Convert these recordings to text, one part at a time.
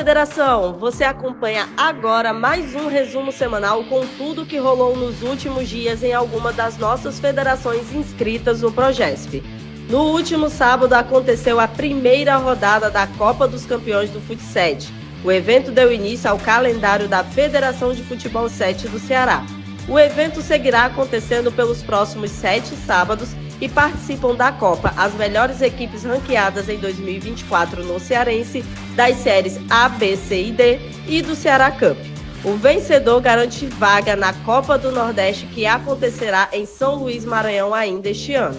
Federação! Você acompanha agora mais um resumo semanal com tudo que rolou nos últimos dias em alguma das nossas federações inscritas no Progesp. No último sábado aconteceu a primeira rodada da Copa dos Campeões do Fut7. O evento deu início ao calendário da Federação de Futebol 7 do Ceará. O evento seguirá acontecendo pelos próximos 7 sábados e participam da Copa as melhores equipes ranqueadas em 2024 no Cearense, das séries A, B, C e D e do Ceará Cup. O vencedor garante vaga na Copa do Nordeste, que acontecerá em São Luís, Maranhão, ainda este ano.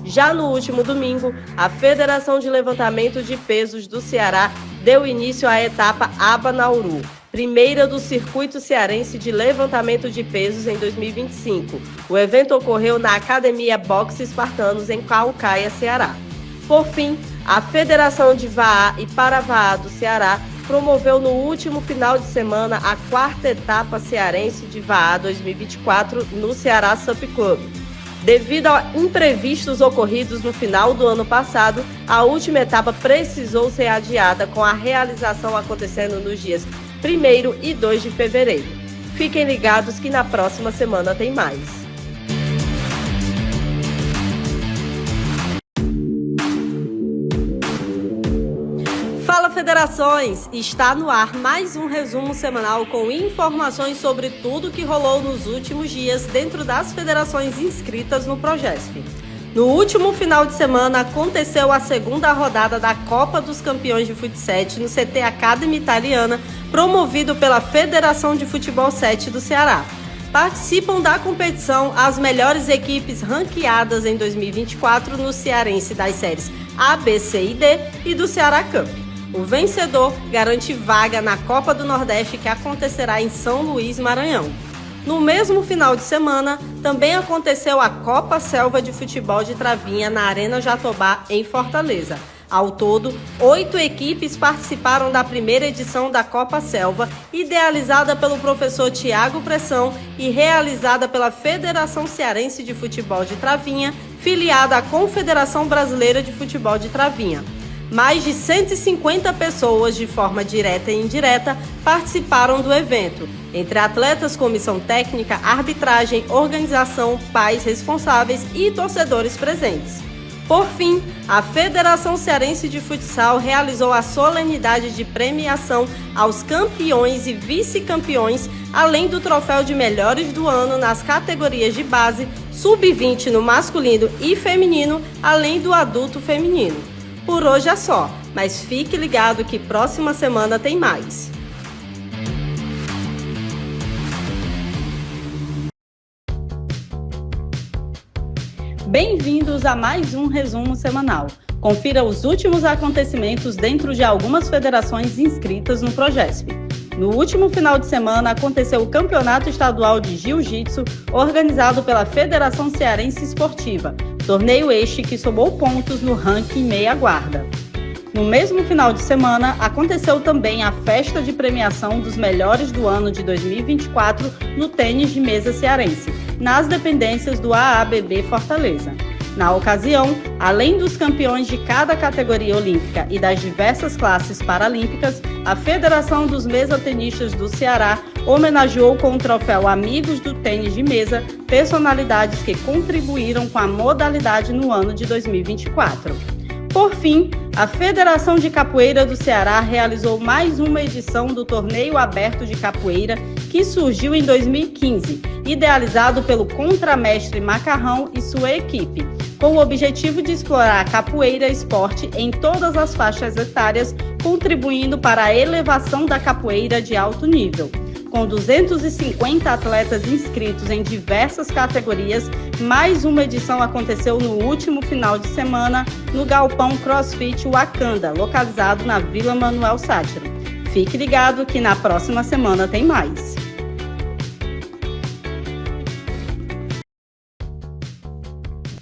Já no último domingo, a Federação de Levantamento de Pesos do Ceará deu início à etapa Aba Nauru, primeira do Circuito Cearense de Levantamento de Pesos em 2025. O evento ocorreu na Academia Boxe Espartanos, em Caucaia, Ceará. Por fim, a Federação de Vaá e Paravaá do Ceará promoveu no último final de semana a 4ª etapa cearense de Vaá 2024 no Ceará Sup Club. Devido a imprevistos ocorridos no final do ano passado, a última etapa precisou ser adiada, com a realização acontecendo nos dias 1º e 2 de fevereiro. Fiquem ligados que na próxima semana tem mais. Fala Federações! Está no ar mais um resumo semanal com informações sobre tudo que rolou nos últimos dias dentro das federações inscritas no Progesp. No último final de semana aconteceu a segunda rodada da Copa dos Campeões de Fut7 no CT Academy Italiana, promovido pela Federação de Futebol 7 do Ceará. Participam da competição as melhores equipes ranqueadas em 2024 no Cearense das séries A, B, C e D e do Ceará Cup. O vencedor garante vaga na Copa do Nordeste, que acontecerá em São Luís, Maranhão. No mesmo final de semana, também aconteceu a Copa Selva de Futebol de Travinha na Arena Jatobá, em Fortaleza. Ao todo, 8 equipes participaram da primeira edição da Copa Selva, idealizada pelo professor Tiago Pressão e realizada pela Federação Cearense de Futebol de Travinha, filiada à Confederação Brasileira de Futebol de Travinha. Mais de 150 pessoas, de forma direta e indireta, participaram do evento, entre atletas, comissão técnica, arbitragem, organização, pais responsáveis e torcedores presentes. Por fim, a Federação Cearense de Futsal realizou a solenidade de premiação aos campeões e vice-campeões, além do troféu de melhores do ano nas categorias de base, sub-20 no masculino e feminino, além do adulto feminino. Por hoje é só, mas fique ligado que próxima semana tem mais. Bem-vindos a mais um resumo semanal. Confira os últimos acontecimentos dentro de algumas federações inscritas no Progesp. No último final de semana aconteceu o Campeonato Estadual de Jiu-Jitsu, organizado pela Federação Cearense Esportiva, torneio este que somou pontos no ranking meia guarda. No mesmo final de semana, aconteceu também a festa de premiação dos melhores do ano de 2024 no tênis de mesa cearense, nas dependências do AABB Fortaleza. Na ocasião, além dos campeões de cada categoria olímpica e das diversas classes paralímpicas, a Federação dos Mesatenistas do Ceará homenageou com o troféu Amigos do Tênis de Mesa personalidades que contribuíram com a modalidade no ano de 2024. Por fim, a Federação de Capoeira do Ceará realizou mais uma edição do Torneio Aberto de Capoeira, que surgiu em 2015, idealizado pelo contramestre Macarrão e sua equipe, com o objetivo de explorar a capoeira esporte em todas as faixas etárias, contribuindo para a elevação da capoeira de alto nível. Com 250 atletas inscritos em diversas categorias, mais uma edição aconteceu no último final de semana no Galpão CrossFit Wakanda, localizado na Vila Manuel Sátiro. Fique ligado que na próxima semana tem mais.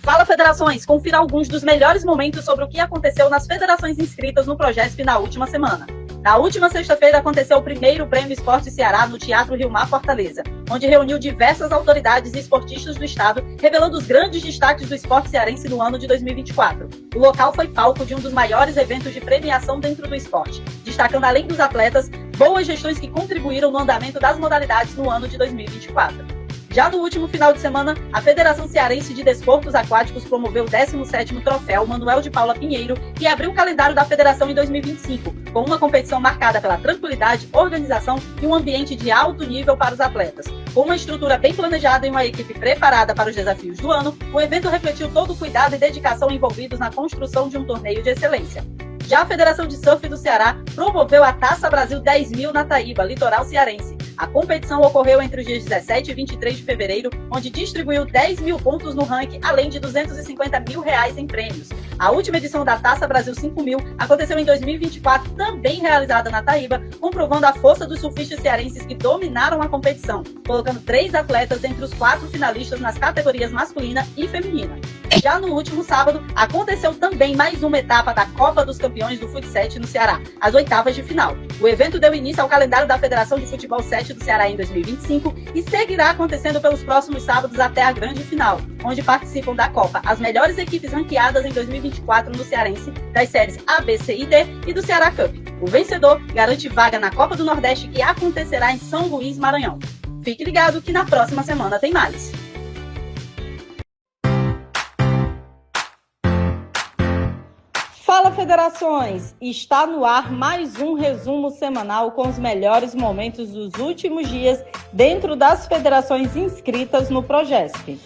Fala Federações! Confira alguns dos melhores momentos sobre o que aconteceu nas federações inscritas no Progesp na última semana. Na última sexta-feira aconteceu o primeiro Prêmio Esporte Ceará no Teatro Rio Mar Fortaleza, onde reuniu diversas autoridades e esportistas do estado, revelando os grandes destaques do esporte cearense no ano de 2024. O local foi palco de um dos maiores eventos de premiação dentro do esporte, destacando além dos atletas, boas gestões que contribuíram no andamento das modalidades no ano de 2024. Já no último final de semana, a Federação Cearense de Desportos Aquáticos promoveu o 17º Troféu Manuel de Paula Pinheiro e abriu o calendário da federação em 2025, com uma competição marcada pela tranquilidade, organização e um ambiente de alto nível para os atletas. Com uma estrutura bem planejada e uma equipe preparada para os desafios do ano, o evento refletiu todo o cuidado e dedicação envolvidos na construção de um torneio de excelência. Já a Federação de Surf do Ceará promoveu a Taça Brasil 10.000 na Taíba, litoral cearense. A competição ocorreu entre os dias 17 e 23 de fevereiro, onde distribuiu 10.000 pontos no ranking, além de R$250 mil em prêmios. A última edição da Taça Brasil 5.000 aconteceu em 2024, também realizada na Taíba, comprovando a força dos surfistas cearenses que dominaram a competição, colocando 3 atletas entre os 4 finalistas nas categorias masculina e feminina. Já no último sábado, aconteceu também mais uma etapa da Copa dos Campeões do Fut 7 no Ceará, as oitavas de final. O evento deu início ao calendário da Federação de Futebol 7 do Ceará em 2025 e seguirá acontecendo pelos próximos sábados até a grande final, onde participam da Copa as melhores equipes ranqueadas em 2024 no Cearense, das séries A, B, C e D e do Ceará Cup. O vencedor garante vaga na Copa do Nordeste, que acontecerá em São Luís, Maranhão. Fique ligado que na próxima semana tem mais. Fala Federações! Está no ar mais um resumo semanal com os melhores momentos dos últimos dias dentro das federações inscritas no Progesp.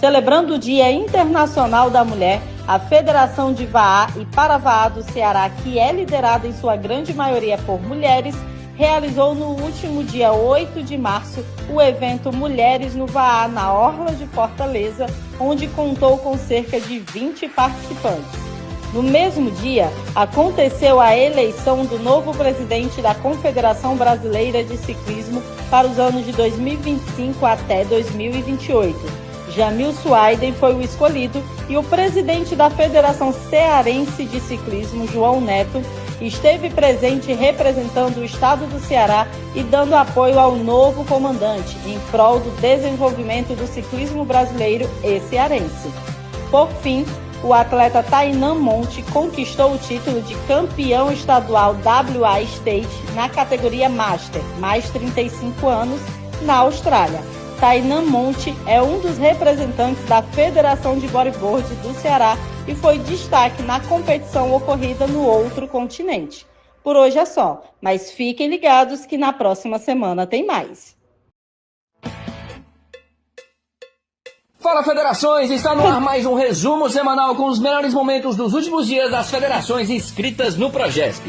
Celebrando o Dia Internacional da Mulher, a Federação de Vaá e Paravaá do Ceará, que é liderada em sua grande maioria por mulheres, realizou no último dia 8 de março o evento Mulheres no Vaá, na Orla de Fortaleza, onde contou com cerca de 20 participantes. No mesmo dia, aconteceu a eleição do novo presidente da Confederação Brasileira de Ciclismo para os anos de 2025 até 2028. Jamil Suaiden foi o escolhido e o presidente da Federação Cearense de Ciclismo, João Neto, esteve presente representando o estado do Ceará e dando apoio ao novo comandante em prol do desenvolvimento do ciclismo brasileiro e cearense. Por fim, o atleta Tainan Monte conquistou o título de campeão estadual WA State na categoria Master, mais 35 anos, na Austrália. Tainan Monte é um dos representantes da Federação de Bodyboard do Ceará e foi destaque na competição ocorrida no outro continente. Por hoje é só, mas fiquem ligados que na próxima semana tem mais. Fala Federações, está no ar mais um resumo semanal com os melhores momentos dos últimos dias das federações inscritas no Progesp.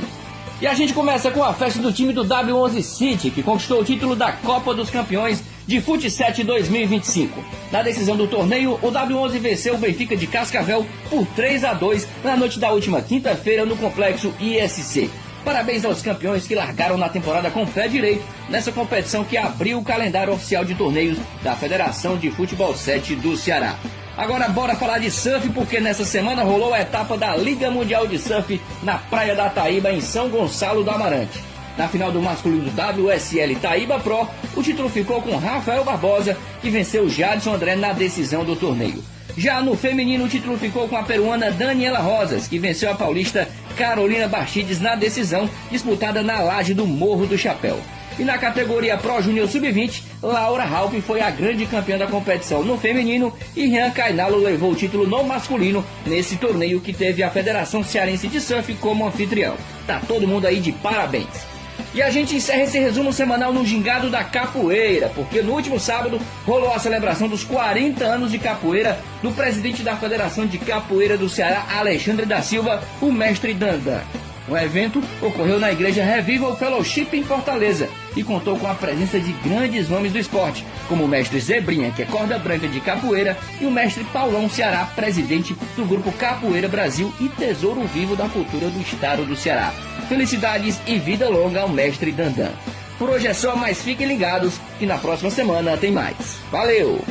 E a gente começa com a festa do time do W11 City, que conquistou o título da Copa dos Campeões de Fut 7 2025. Na decisão do torneio, o W11 venceu o Benfica de Cascavel por 3-2 na noite da última quinta-feira no Complexo ISC. Parabéns aos campeões que largaram na temporada com o pé direito nessa competição que abriu o calendário oficial de torneios da Federação de Futebol 7 do Ceará. Agora bora falar de surf, porque nessa semana rolou a etapa da Liga Mundial de Surf na Praia da Taíba, em São Gonçalo do Amarante. Na final do masculino do WSL Taíba Pro, o título ficou com Rafael Barbosa, que venceu Jadson André na decisão do torneio. Já no feminino, o título ficou com a peruana Daniela Rosas, que venceu a paulista Carolina Bastides na decisão, disputada na laje do Morro do Chapéu. E na categoria Pro Júnior Sub-20, Laura Halpin foi a grande campeã da competição no feminino e Rian Cainalo levou o título no masculino nesse torneio que teve a Federação Cearense de Surf como anfitrião. Tá todo mundo aí de parabéns! E a gente encerra esse resumo semanal no Gingado da Capoeira, porque no último sábado rolou a celebração dos 40 anos de capoeira do presidente da Federação de Capoeira do Ceará, Alexandre da Silva, o mestre Dandan. O evento ocorreu na Igreja Revival Fellowship em Fortaleza e contou com a presença de grandes nomes do esporte, como o mestre Zebrinha, que é corda branca de capoeira, e o mestre Paulão Ceará, presidente do Grupo Capoeira Brasil e tesouro vivo da cultura do estado do Ceará. Felicidades e vida longa ao mestre Dandan. Por hoje é só, mas fiquem ligados que na próxima semana tem mais. Valeu!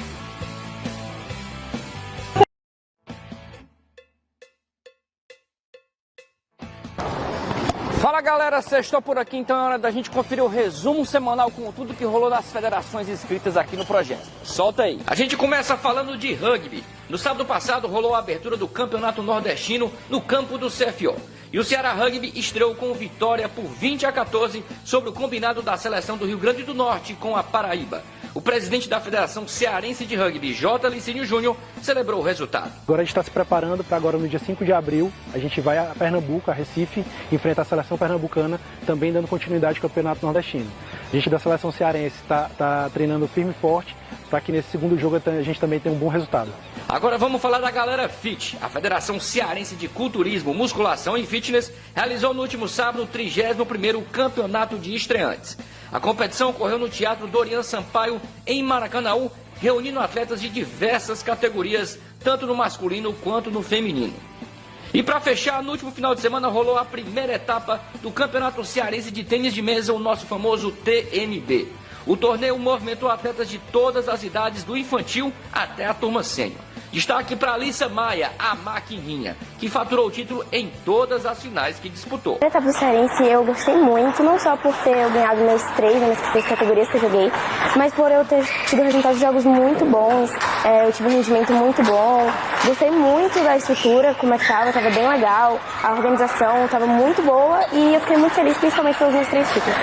Fala Fala galera, sextou por aqui, então é hora da gente conferir o resumo semanal com tudo que rolou das federações inscritas aqui no projeto. Solta aí. A gente começa falando de rugby. No sábado passado rolou a abertura do Campeonato Nordestino no campo do CFO. E o Ceará Rugby estreou com vitória por 20-14 sobre o combinado da seleção do Rio Grande do Norte com a Paraíba. O presidente da Federação Cearense de Rugby, J. Licínio Júnior, celebrou o resultado. Agora a gente está se preparando para agora no dia 5 de abril, a gente vai a Pernambuco, a Recife, enfrentar a seleção pernambucana, também dando continuidade ao Campeonato Nordestino. A gente da seleção cearense está treinando firme e forte para que nesse segundo jogo a gente também tenha um bom resultado. Agora vamos falar da galera FIT. A Federação Cearense de Culturismo, Musculação e Fitness realizou no último sábado o 31º Campeonato de Estreantes. A competição ocorreu no Teatro Dorian Sampaio, em Maracanaú, reunindo atletas de diversas categorias, tanto no masculino quanto no feminino. E para fechar, no último final de semana rolou a primeira etapa do Campeonato Cearense de Tênis de Mesa, o nosso famoso TNB. O torneio movimentou atletas de todas as idades, do infantil até a turma sênior. Destaque para Alissa Maia, a maquininha, que faturou o título em todas as finais que disputou. A etapa cearense eu gostei muito, não só por ter ganhado nas três categorias que eu joguei, mas por eu ter tido resultados de jogos muito bons, eu tive um rendimento muito bom, gostei muito da estrutura, como é que estava bem legal, a organização estava muito boa e eu fiquei muito feliz, principalmente pelos meus 3 títulos.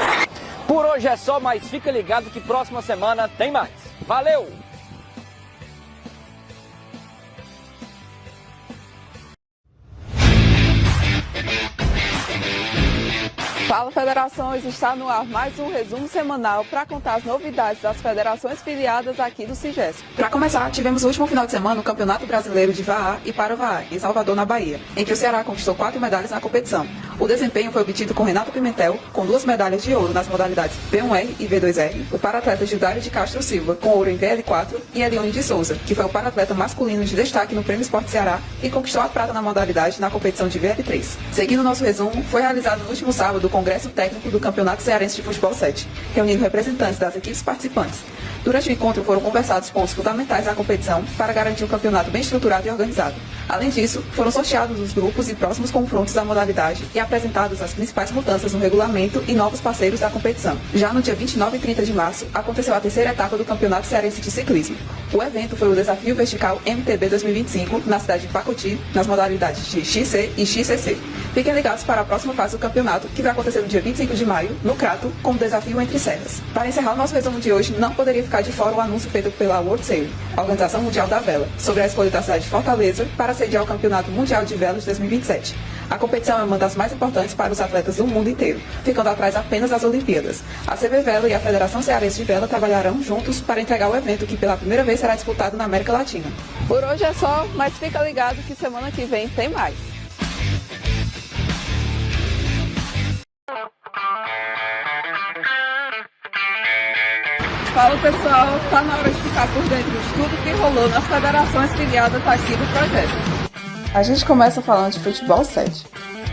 Por hoje é só, mas fica ligado que próxima semana tem mais. Valeu! Fala Federações, está no ar mais um resumo semanal para contar as novidades das federações filiadas aqui do CIGESP. Para começar, tivemos no último final de semana o Campeonato Brasileiro de VAA e Para-VAA, em Salvador, na Bahia, em que o Ceará conquistou 4 medalhas na competição. O desempenho foi obtido com Renato Pimentel, com 2 medalhas de ouro nas modalidades V1R e V2R, o para-atleta Gildário de Castro Silva, com ouro em VL4, e Elione de Souza, que foi o para-atleta masculino de destaque no Prêmio Esporte Ceará e conquistou a prata na modalidade na competição de VL3. Seguindo o nosso resumo, foi realizado no último sábado o Congresso Técnico do Campeonato Cearense de Futebol 7, reunindo representantes das equipes participantes. Durante o encontro foram conversados pontos fundamentais da competição para garantir um campeonato bem estruturado e organizado. Além disso, foram sorteados os grupos e próximos confrontos da modalidade e apresentadas as principais mudanças no regulamento e novos parceiros da competição. Já no dia 29 e 30 de março, aconteceu a terceira etapa do Campeonato Cearense de Ciclismo. O evento foi o Desafio Vertical MTB 2025 na cidade de Pacoti, nas modalidades de XC e XCC. Fiquem ligados para a próxima fase do campeonato, que vai acontecer no dia 25 de maio, no Crato, com o Desafio Entre Serras. Para encerrar o nosso resumo de hoje, não poderia ficar de fora o anúncio feito pela World Sail, a Organização Mundial da Vela, sobre a escolha da cidade de Fortaleza para sediar o Campeonato Mundial de Velas de 2027. A competição é uma das mais importantes para os atletas do mundo inteiro, ficando atrás apenas das Olimpíadas. A CB Vela e a Federação Cearense de Vela trabalharão juntos para entregar o evento que pela primeira vez será disputado na América Latina. Por hoje é só, mas fica ligado que semana que vem tem mais. Fala pessoal, tá na hora de ficar por dentro de tudo que rolou nas federações filiadas aqui do projeto. A gente começa falando de futebol 7.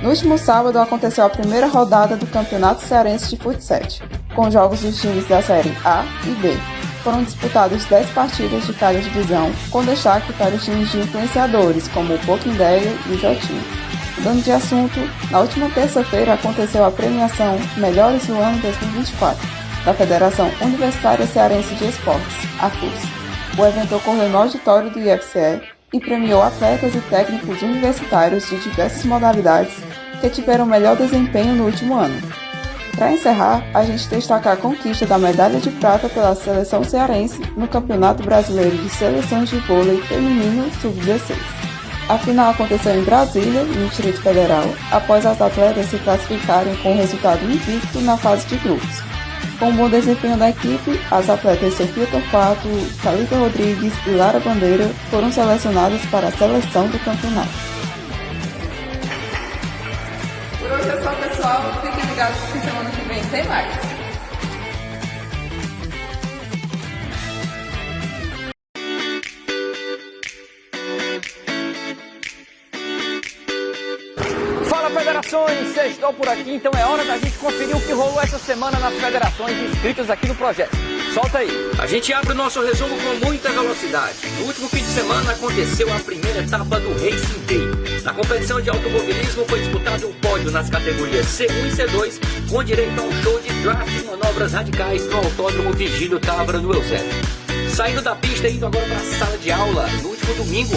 No último sábado aconteceu a primeira rodada do Campeonato Cearense de Fut 7, com jogos dos times da série A e B. Foram disputadas 10 partidas de cada divisão, com destaque para os times de influenciadores, como o Pouquinho Ideia e o Jotinho. Mudando de assunto, na última terça-feira aconteceu a premiação Melhores do Ano 2024, da Federação Universitária Cearense de Esportes, a FUS. O evento ocorreu no auditório do IFCE e premiou atletas e técnicos universitários de diversas modalidades que tiveram melhor desempenho no último ano. Para encerrar, a gente destaca a conquista da medalha de prata pela seleção cearense no Campeonato Brasileiro de Seleções de Vôlei Feminino Sub-16. A final aconteceu em Brasília, no Distrito Federal, após as atletas se classificarem com resultado invicto na fase de grupos. Com um bom desempenho da equipe, as atletas Sofia Torquato, Thalita Rodrigues e Lara Bandeira foram selecionadas para a seleção do campeonato. Por hoje é só, pessoal. Fiquem ligados que semana que vem tem mais. Fala Federações, sextou por aqui, então é hora da gente conferir o que rolou essa semana nas federações inscritas aqui no projeto. Solta aí. A gente abre o nosso resumo com muita velocidade. No último fim de semana aconteceu a primeira etapa do Racing Day. Na competição de automobilismo foi disputado um pódio nas categorias C1 e C2, com direito a um show de draft e manobras radicais no Autódromo Vigílio Távora no Eusébio. Saindo da pista e indo agora para a sala de aula, no último domingo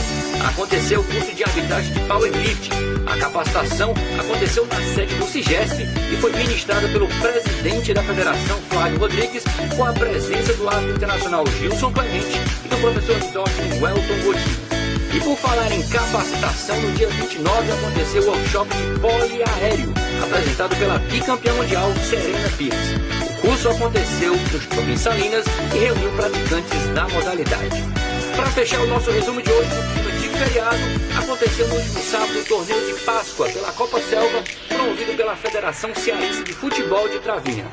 aconteceu o curso de arbitragem de Powerlift. A capacitação aconteceu na sede do CIGESP e foi ministrada pelo presidente da federação, Flávio Rodrigues, com a presença do árbitro internacional Gilson Clemente e do professor de doping Welton Godinho. E por falar em capacitação, no dia 29 aconteceu o workshop de poliaéreo, apresentado pela bicampeã mundial Serena Pires. O curso aconteceu no Shopping Salinas e reuniu praticantes da modalidade. Para fechar o nosso resumo de hoje, no clima de feriado, aconteceu no último sábado o torneio de Páscoa pela Copa Selva, promovido pela Federação Cearense de Futebol de Travinha.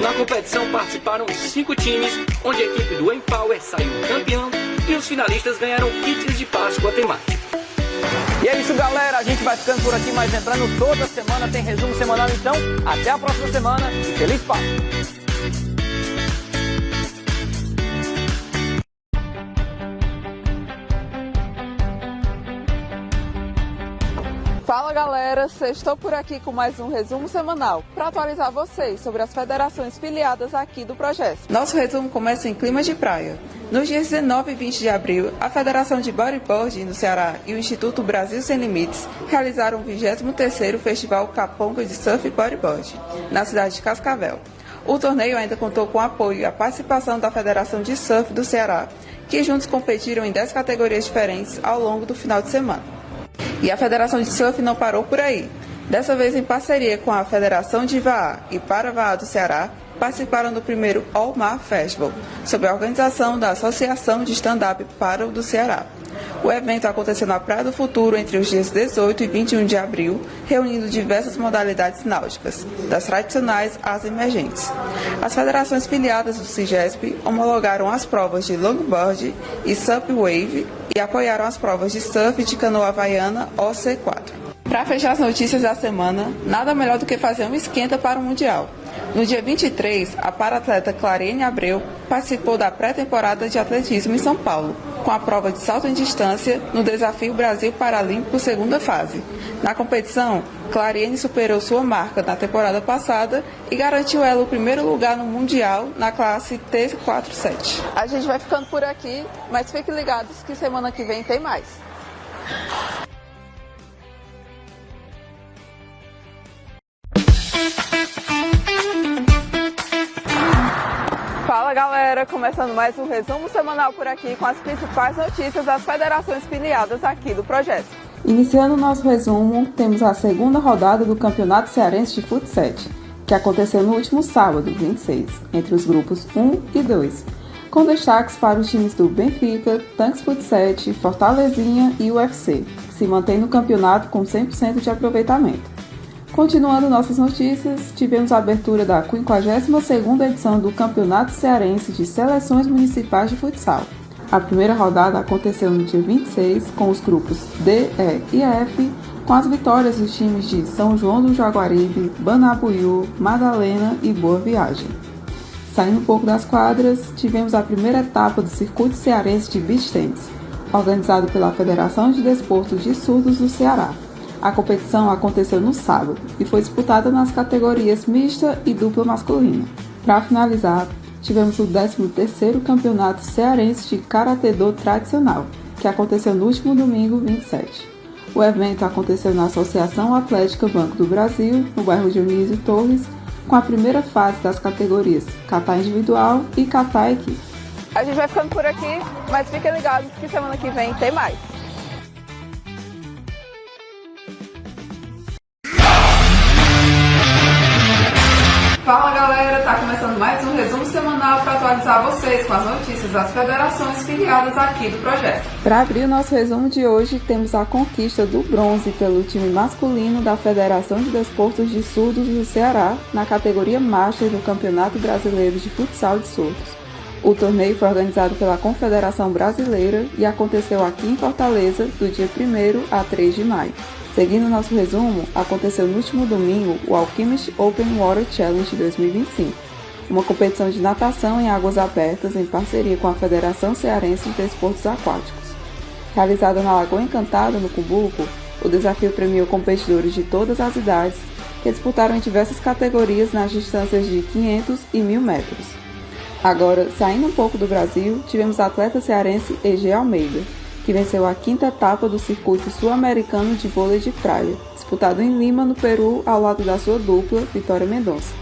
Na competição participaram 5 times, onde a equipe do Empower saiu campeã e os finalistas ganharam kits de Páscoa temáticos. E é isso, galera. A gente vai ficando por aqui, mas lembrando, toda semana tem resumo semanal. Então, até a próxima semana e feliz Páscoa! Fala galera, estou por aqui com mais um resumo semanal para atualizar vocês sobre as federações filiadas aqui do projeto. Nosso resumo começa em clima de praia. Nos dias 19 e 20 de abril, a Federação de Bodyboard no Ceará e o Instituto Brasil Sem Limites realizaram o 23º Festival Caponga de Surf e Bodyboard, na cidade de Cascavel. O torneio ainda contou com o apoio e a participação da Federação de Surf do Ceará, que juntos competiram em 10 categorias diferentes ao longo do final de semana. E a Federação de Surf não parou por aí. Dessa vez, em parceria com a Federação de Vaá e Para-Vaá do Ceará, participaram do primeiro All Mar Festival, sob a organização da Associação de Stand-Up Paddle do Ceará. O evento aconteceu na Praia do Futuro entre os dias 18 e 21 de abril, reunindo diversas modalidades náuticas, das tradicionais às emergentes. As federações filiadas do CIGESP homologaram as provas de longboard e sup wave e apoiaram as provas de surf de canoa havaiana OC4. Para fechar as notícias da semana, nada melhor do que fazer um esquenta para o Mundial. No dia 23, a para-atleta Clariene Abreu participou da pré-temporada de atletismo em São Paulo, com a prova de salto em distância no Desafio Brasil Paralímpico segunda fase. Na competição, Clariene superou sua marca na temporada passada e garantiu ela o primeiro lugar no Mundial na classe T47. A gente vai ficando por aqui, mas fiquem ligados que semana que vem tem mais. Fala galera, começando mais um resumo semanal por aqui com as principais notícias das federações filiadas aqui do projeto. Iniciando o nosso resumo, temos a segunda rodada do Campeonato Cearense de Futsal, que aconteceu no último sábado, 26, entre os grupos 1 e 2, com destaques para os times do Benfica, Tanques Futsal, Fortalezinha e UFC, que se mantém no campeonato com 100% de aproveitamento. Continuando nossas notícias, tivemos a abertura da 52ª edição do Campeonato Cearense de Seleções Municipais de Futsal. A primeira rodada aconteceu no dia 26, com os grupos D, E e F, com as vitórias dos times de São João do Jaguaribe, Banabuiú, Madalena e Boa Viagem. Saindo um pouco das quadras, tivemos a primeira etapa do Circuito Cearense de Beach Tennis, organizado pela Federação de Desportos de Surdos do Ceará. A competição aconteceu no sábado e foi disputada nas categorias mista e dupla masculina. Para finalizar, tivemos o 13º Campeonato Cearense de Karatê-Do Tradicional, que aconteceu no último domingo, 27. O evento aconteceu na Associação Atlética Banco do Brasil, no bairro Dionísio Torres, com a primeira fase das categorias Kata Individual e Kata Equipe. A gente vai ficando por aqui, mas fiquem ligados que semana que vem tem mais. Fala galera, tá começando mais um resumo semanal para atualizar vocês com as notícias das federações filiadas aqui do projeto. Para abrir o nosso resumo de hoje, temos a conquista do bronze pelo time masculino da Federação de Desportos de Surdos do Ceará na categoria Master do Campeonato Brasileiro de Futsal de Surdos. O torneio foi organizado pela Confederação Brasileira e aconteceu aqui em Fortaleza do dia 1º a 3 de maio. Seguindo nosso resumo, aconteceu no último domingo o Alchemist Open Water Challenge 2025, uma competição de natação em águas abertas em parceria com a Federação Cearense de Desportos Aquáticos. Realizada na Lagoa Encantada, no Cumbuco, o desafio premiou competidores de todas as idades que disputaram em diversas categorias nas distâncias de 500 e 1.000 metros. Agora, saindo um pouco do Brasil, tivemos a atleta cearense EG Almeida, que venceu a 5ª etapa do circuito sul-americano de vôlei de praia, disputado em Lima, no Peru, ao lado da sua dupla, Vitória Mendonça.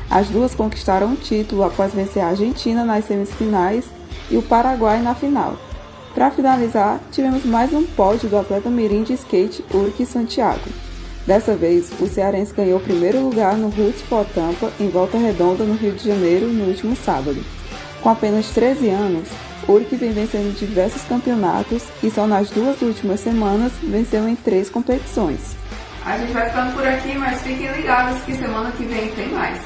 As duas conquistaram o título após vencer a Argentina nas semifinais e o Paraguai na final. Para finalizar, tivemos mais um pódio do atleta mirim de skate Urque Santiago. Dessa vez, o cearense ganhou o primeiro lugar no Roots for Tampa, em Volta Redonda, no Rio de Janeiro, no último sábado. Com apenas 13 anos, Urque vem vencendo diversos campeonatos e só nas 2 últimas semanas venceu em 3 competições. A gente vai ficando por aqui, mas fiquem ligados que semana que vem tem mais.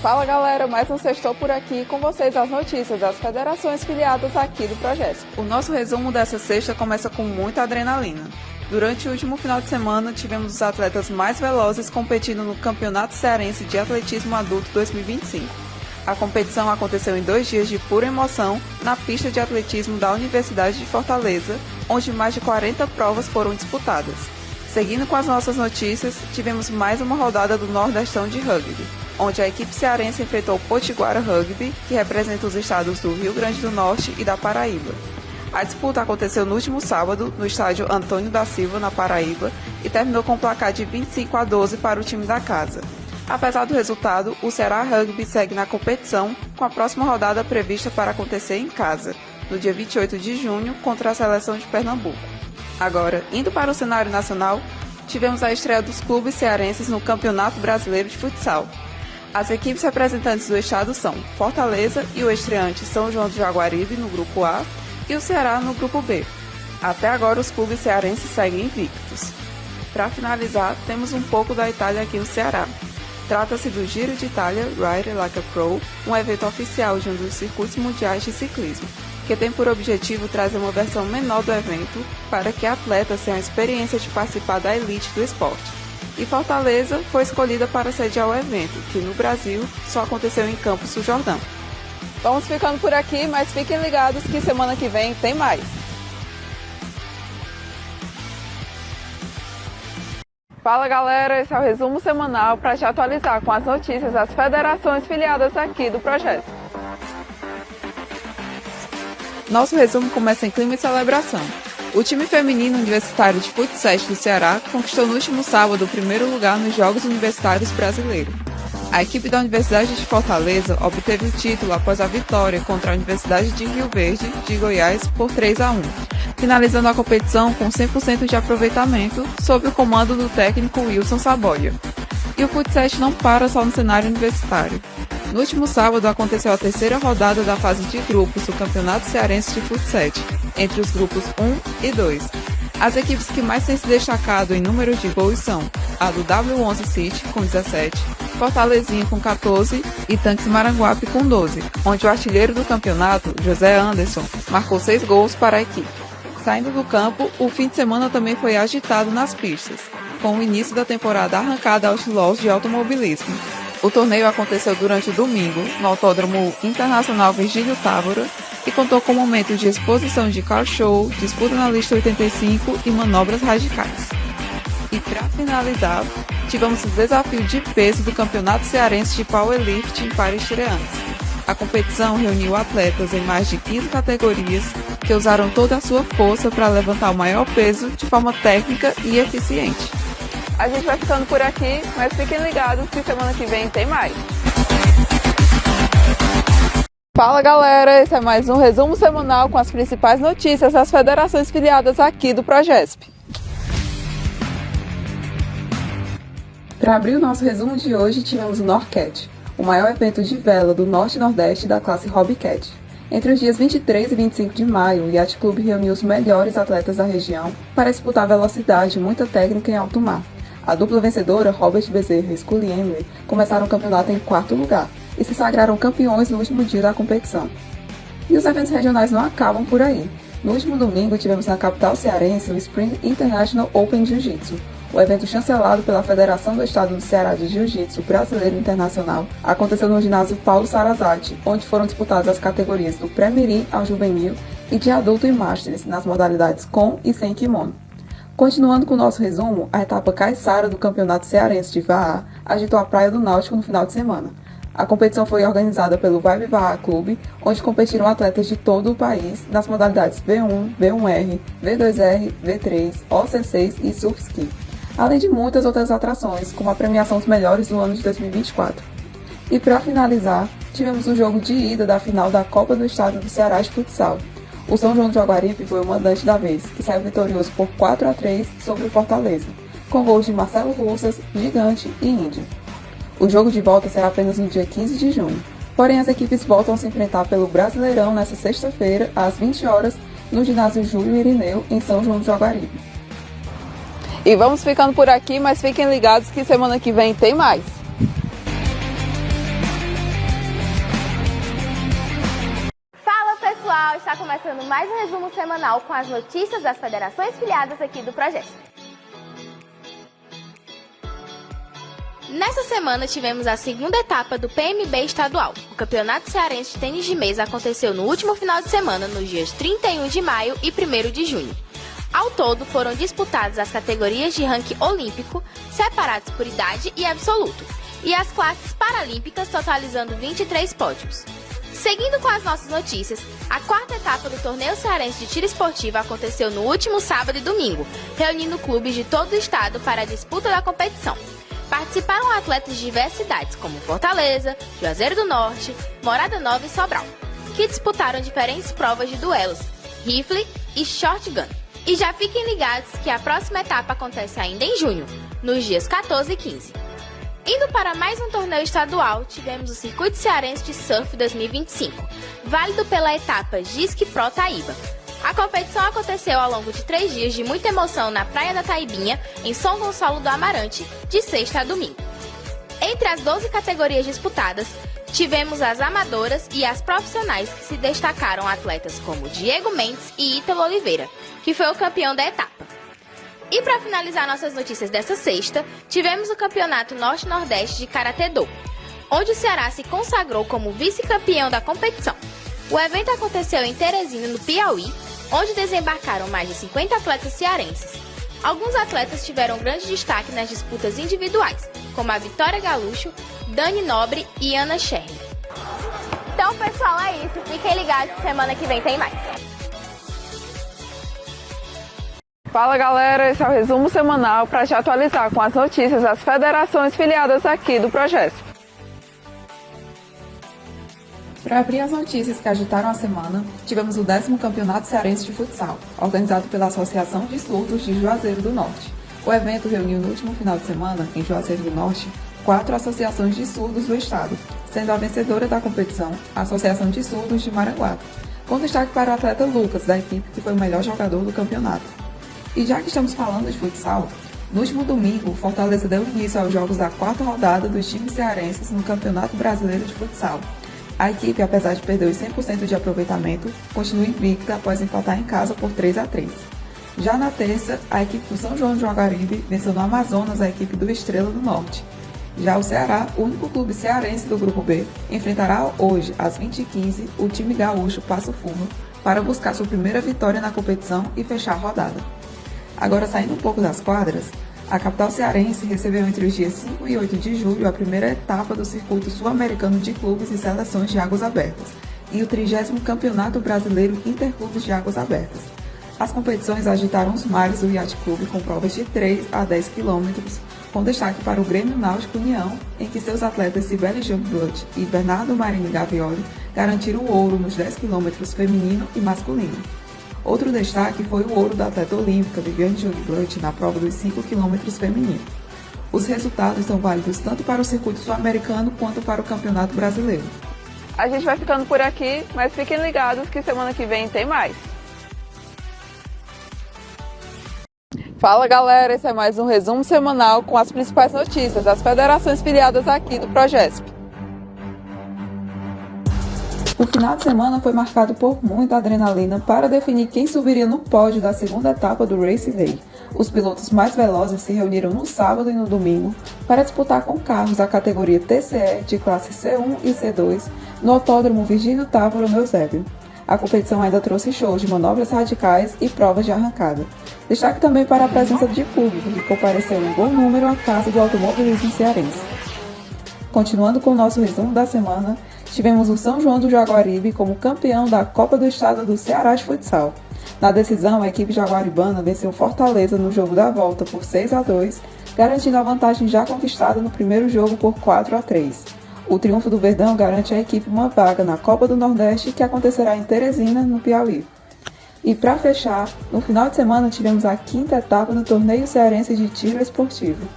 Fala galera, mais um Sextou por aqui, com vocês as notícias das federações filiadas aqui do Progesp. O nosso resumo dessa sexta começa com muita adrenalina. Durante o último final de semana, tivemos os atletas mais velozes competindo no Campeonato Cearense de Atletismo Adulto 2025. A competição aconteceu em 2 dias de pura emoção na pista de atletismo da Universidade de Fortaleza, onde mais de 40 provas foram disputadas. Seguindo com as nossas notícias, tivemos mais uma rodada do Nordestão de Rugby, onde a equipe cearense enfrentou o Potiguara Rugby, que representa os estados do Rio Grande do Norte e da Paraíba. A disputa aconteceu no último sábado, no estádio Antônio da Silva, na Paraíba, e terminou com um placar de 25-12 para o time da casa. Apesar do resultado, o Ceará Rugby segue na competição, com a próxima rodada prevista para acontecer em casa, no dia 28 de junho, contra a seleção de Pernambuco. Agora, indo para o cenário nacional, tivemos a estreia dos clubes cearenses no Campeonato Brasileiro de Futsal. As equipes representantes do estado são Fortaleza e o estreante São João do Jaguaribe no grupo A e o Ceará no grupo B. Até agora os clubes cearenses seguem invictos. Para finalizar, temos um pouco da Itália aqui no Ceará. Trata-se do Giro de Itália Ride Like a Pro, um evento oficial de um dos circuitos mundiais de ciclismo, que tem por objetivo trazer uma versão menor do evento para que atletas tenham a experiência de participar da elite do esporte. E Fortaleza foi escolhida para sediar o evento, que no Brasil só aconteceu em Campos do Jordão. Vamos ficando por aqui, mas fiquem ligados que semana que vem tem mais. Fala galera, esse é o resumo semanal para te atualizar com as notícias das federações filiadas aqui do Progesp. Nosso resumo começa em clima de celebração. O time feminino universitário de futsal do Ceará conquistou no último sábado o primeiro lugar nos Jogos Universitários Brasileiros. A equipe da Universidade de Fortaleza obteve o título após a vitória contra a Universidade de Rio Verde, de Goiás, por 3-1, finalizando a competição com 100% de aproveitamento sob o comando do técnico Wilson Saboia. E o futsal não para só no cenário universitário. No último sábado aconteceu a 3ª rodada da fase de grupos do Campeonato Cearense de Futsal, entre os grupos 1 e 2. As equipes que mais têm se destacado em números de gols são a do W11 City, com 17, Fortalezinha com 14 e Tanques Maranguape com 12, onde o artilheiro do campeonato, José Anderson, marcou 6 gols para a equipe. Saindo do campo, o fim de semana também foi agitado nas pistas, com o início da temporada arrancada Outlaws de automobilismo. O torneio aconteceu durante o domingo, no Autódromo Internacional Virgílio Távora, e contou com momentos de exposição de car show, disputa na lista 85 e manobras radicais. E para finalizar, tivemos o desafio de peso do Campeonato Cearense de Powerlifting para estreantes. A competição reuniu atletas em mais de 15 categorias que usaram toda a sua força para levantar o maior peso de forma técnica e eficiente. A gente vai ficando por aqui, mas fiquem ligados que semana que vem tem mais. Fala galera, esse é mais um resumo semanal com as principais notícias das federações filiadas aqui do Progesp. Para abrir o nosso resumo de hoje, tivemos o Norcat, o maior evento de vela do Norte e Nordeste da classe Hobbycat. Entre os dias 23 e 25 de maio, o Yacht Club reuniu os melhores atletas da região para disputar velocidade e muita técnica em alto mar. A dupla vencedora, Robert Bezerra e Scully Emily, começaram o campeonato em 4º lugar e se sagraram campeões no último dia da competição. E os eventos regionais não acabam por aí. No último domingo, tivemos na capital cearense o Spring International Open Jiu-Jitsu. O evento chancelado pela Federação do Estado do Ceará de Jiu-Jitsu Brasileiro Internacional aconteceu no ginásio Paulo Sarazate, onde foram disputadas as categorias do pré-mirim ao juvenil e de adulto e masters, nas modalidades com e sem kimono. Continuando com o nosso resumo, a etapa caiçara do Campeonato Cearense de VAA agitou a Praia do Náutico no final de semana. A competição foi organizada pelo Vibe VAA Clube, onde competiram atletas de todo o país nas modalidades V1, V1R, V2R, V3, OC6 e Surf Ski, além de muitas outras atrações, como a premiação dos melhores do ano de 2024. E para finalizar, tivemos o jogo de ida da final da Copa do Estado do Ceará de Futsal. O São João do Jaguaribe foi o mandante da vez, que saiu vitorioso por 4-3 sobre o Fortaleza, com gols de Marcelo Russas, Gigante e Índio. O jogo de volta será apenas no dia 15 de junho, porém as equipes voltam a se enfrentar pelo Brasileirão nesta sexta-feira, às 20 horas, no ginásio Júlio Irineu, em São João do Jaguaribe. E vamos ficando por aqui, mas fiquem ligados que semana que vem tem mais. Fala pessoal, está começando mais um resumo semanal com as notícias das federações filiadas aqui do Projeto. Nessa semana tivemos a segunda etapa do PMB estadual. O Campeonato Cearense de Tênis de Mesa aconteceu no último final de semana, nos dias 31 de maio e 1º de junho. Ao todo, foram disputadas as categorias de ranking olímpico, separadas por idade e absoluto, e as classes paralímpicas, totalizando 23 pódios. Seguindo com as nossas notícias, a quarta etapa do Torneio Cearense de Tiro Esportivo aconteceu no último sábado e domingo, reunindo clubes de todo o estado para a disputa da competição. Participaram atletas de diversas cidades, como Fortaleza, Juazeiro do Norte, Morada Nova e Sobral, que disputaram diferentes provas de duelos, rifle e shotgun. E já fiquem ligados que a próxima etapa acontece ainda em junho, nos dias 14 e 15. Indo para mais um torneio estadual, tivemos o Circuito Cearense de Surf 2025, válido pela etapa Gisque Pro Taíba. A competição aconteceu ao longo de 3 dias de muita emoção na Praia da Taibinha, em São Gonçalo do Amarante, de sexta a domingo. Entre as 12 categorias disputadas, tivemos as amadoras e as profissionais, que se destacaram atletas como Diego Mendes e Ítalo Oliveira, que foi o campeão da etapa. E para finalizar nossas notícias dessa sexta, tivemos o Campeonato Norte-Nordeste de Karatê-Do, onde o Ceará se consagrou como vice-campeão da competição. O evento aconteceu em Teresina, no Piauí, onde desembarcaram mais de 50 atletas cearenses. Alguns atletas tiveram grande destaque nas disputas individuais, como a Vitória Galucho, Dani Nobre e Ana Scherli. Então, pessoal, é isso. Fiquem ligados que semana que vem tem mais. Fala galera, esse é o resumo semanal para te atualizar com as notícias das federações filiadas aqui do Projeto. Para abrir as notícias que agitaram a semana, tivemos o 10º Campeonato Cearense de Futsal, organizado pela Associação de Surdos de Juazeiro do Norte. O evento reuniu no último final de semana, em Juazeiro do Norte, 4 associações de surdos do estado, sendo a vencedora da competição a Associação de Surdos de Maranguape, com destaque para o atleta Lucas, da equipe que foi o melhor jogador do campeonato. E já que estamos falando de futsal, no último domingo, Fortaleza deu início aos jogos da 4ª rodada dos times cearenses no Campeonato Brasileiro de Futsal. A equipe, apesar de perder os 100% de aproveitamento, continua invicta após empatar em casa por 3-3. Já na terça, a equipe do São João do Jaguaribe venceu no Amazonas a equipe do Estrela do Norte. Já o Ceará, o único clube cearense do Grupo B, enfrentará hoje, às 20h15, o time gaúcho Passo Fundo para buscar sua primeira vitória na competição e fechar a rodada. Agora, saindo um pouco das quadras, a capital cearense recebeu entre os dias 5 e 8 de julho a primeira etapa do Circuito Sul-Americano de Clubes e Seleções de Águas Abertas e o 30º Campeonato Brasileiro Interclubes de Águas Abertas. As competições agitaram os mares do Yacht Clube com provas de 3 a 10 quilômetros, com destaque para o Grêmio Náutico União, em que seus atletas Cibele Jungblut e Bernardo Marinho Gavioli garantiram o ouro nos 10 quilômetros feminino e masculino. Outro destaque foi o ouro da atleta olímpica Viviane Jungblut na prova dos 5 km feminino. Os resultados são válidos tanto para o circuito sul-americano quanto para o Campeonato Brasileiro. A gente vai ficando por aqui, mas fiquem ligados que semana que vem tem mais. Fala galera, esse é mais um resumo semanal com as principais notícias das federações filiadas aqui do Progesp. O final de semana foi marcado por muita adrenalina para definir quem subiria no pódio da segunda etapa do Race Day. Os pilotos mais velozes se reuniram no sábado e no domingo para disputar com carros da categoria TCE de classe C1 e C2 no Autódromo Virgílio Távora Eusébio. A competição ainda trouxe shows de manobras radicais e provas de arrancada. Destaque também para a presença de público, que compareceu em bom número à Casa do Automobilismo Cearense. Continuando com o nosso resumo da semana, tivemos o São João do Jaguaribe como campeão da Copa do Estado do Ceará de Futsal. Na decisão, a equipe jaguaribana venceu Fortaleza no jogo da volta por 6-2, garantindo a vantagem já conquistada no primeiro jogo por 4-3. O triunfo do Verdão garante à equipe uma vaga na Copa do Nordeste, que acontecerá em Teresina, no Piauí. E para fechar, no final de semana tivemos a quinta etapa do Torneio Cearense de Tiro Esportivo.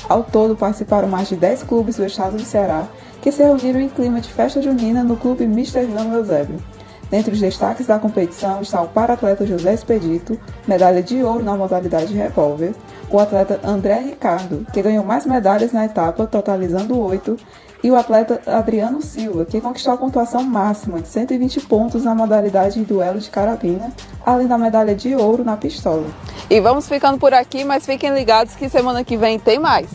Ao todo participaram mais de 10 clubes do estado do Ceará, que se reuniram em clima de festa junina no Clube Misterlão Eusébio. Dentre os destaques da competição está o para-atleta José Expedito, medalha de ouro na modalidade revólver, o atleta André Ricardo, que ganhou mais medalhas na etapa, totalizando 8, e o atleta Adriano Silva, que conquistou a pontuação máxima de 120 pontos na modalidade de duelo de carabina, além da medalha de ouro na pistola. E vamos ficando por aqui, mas fiquem ligados que semana que vem tem mais.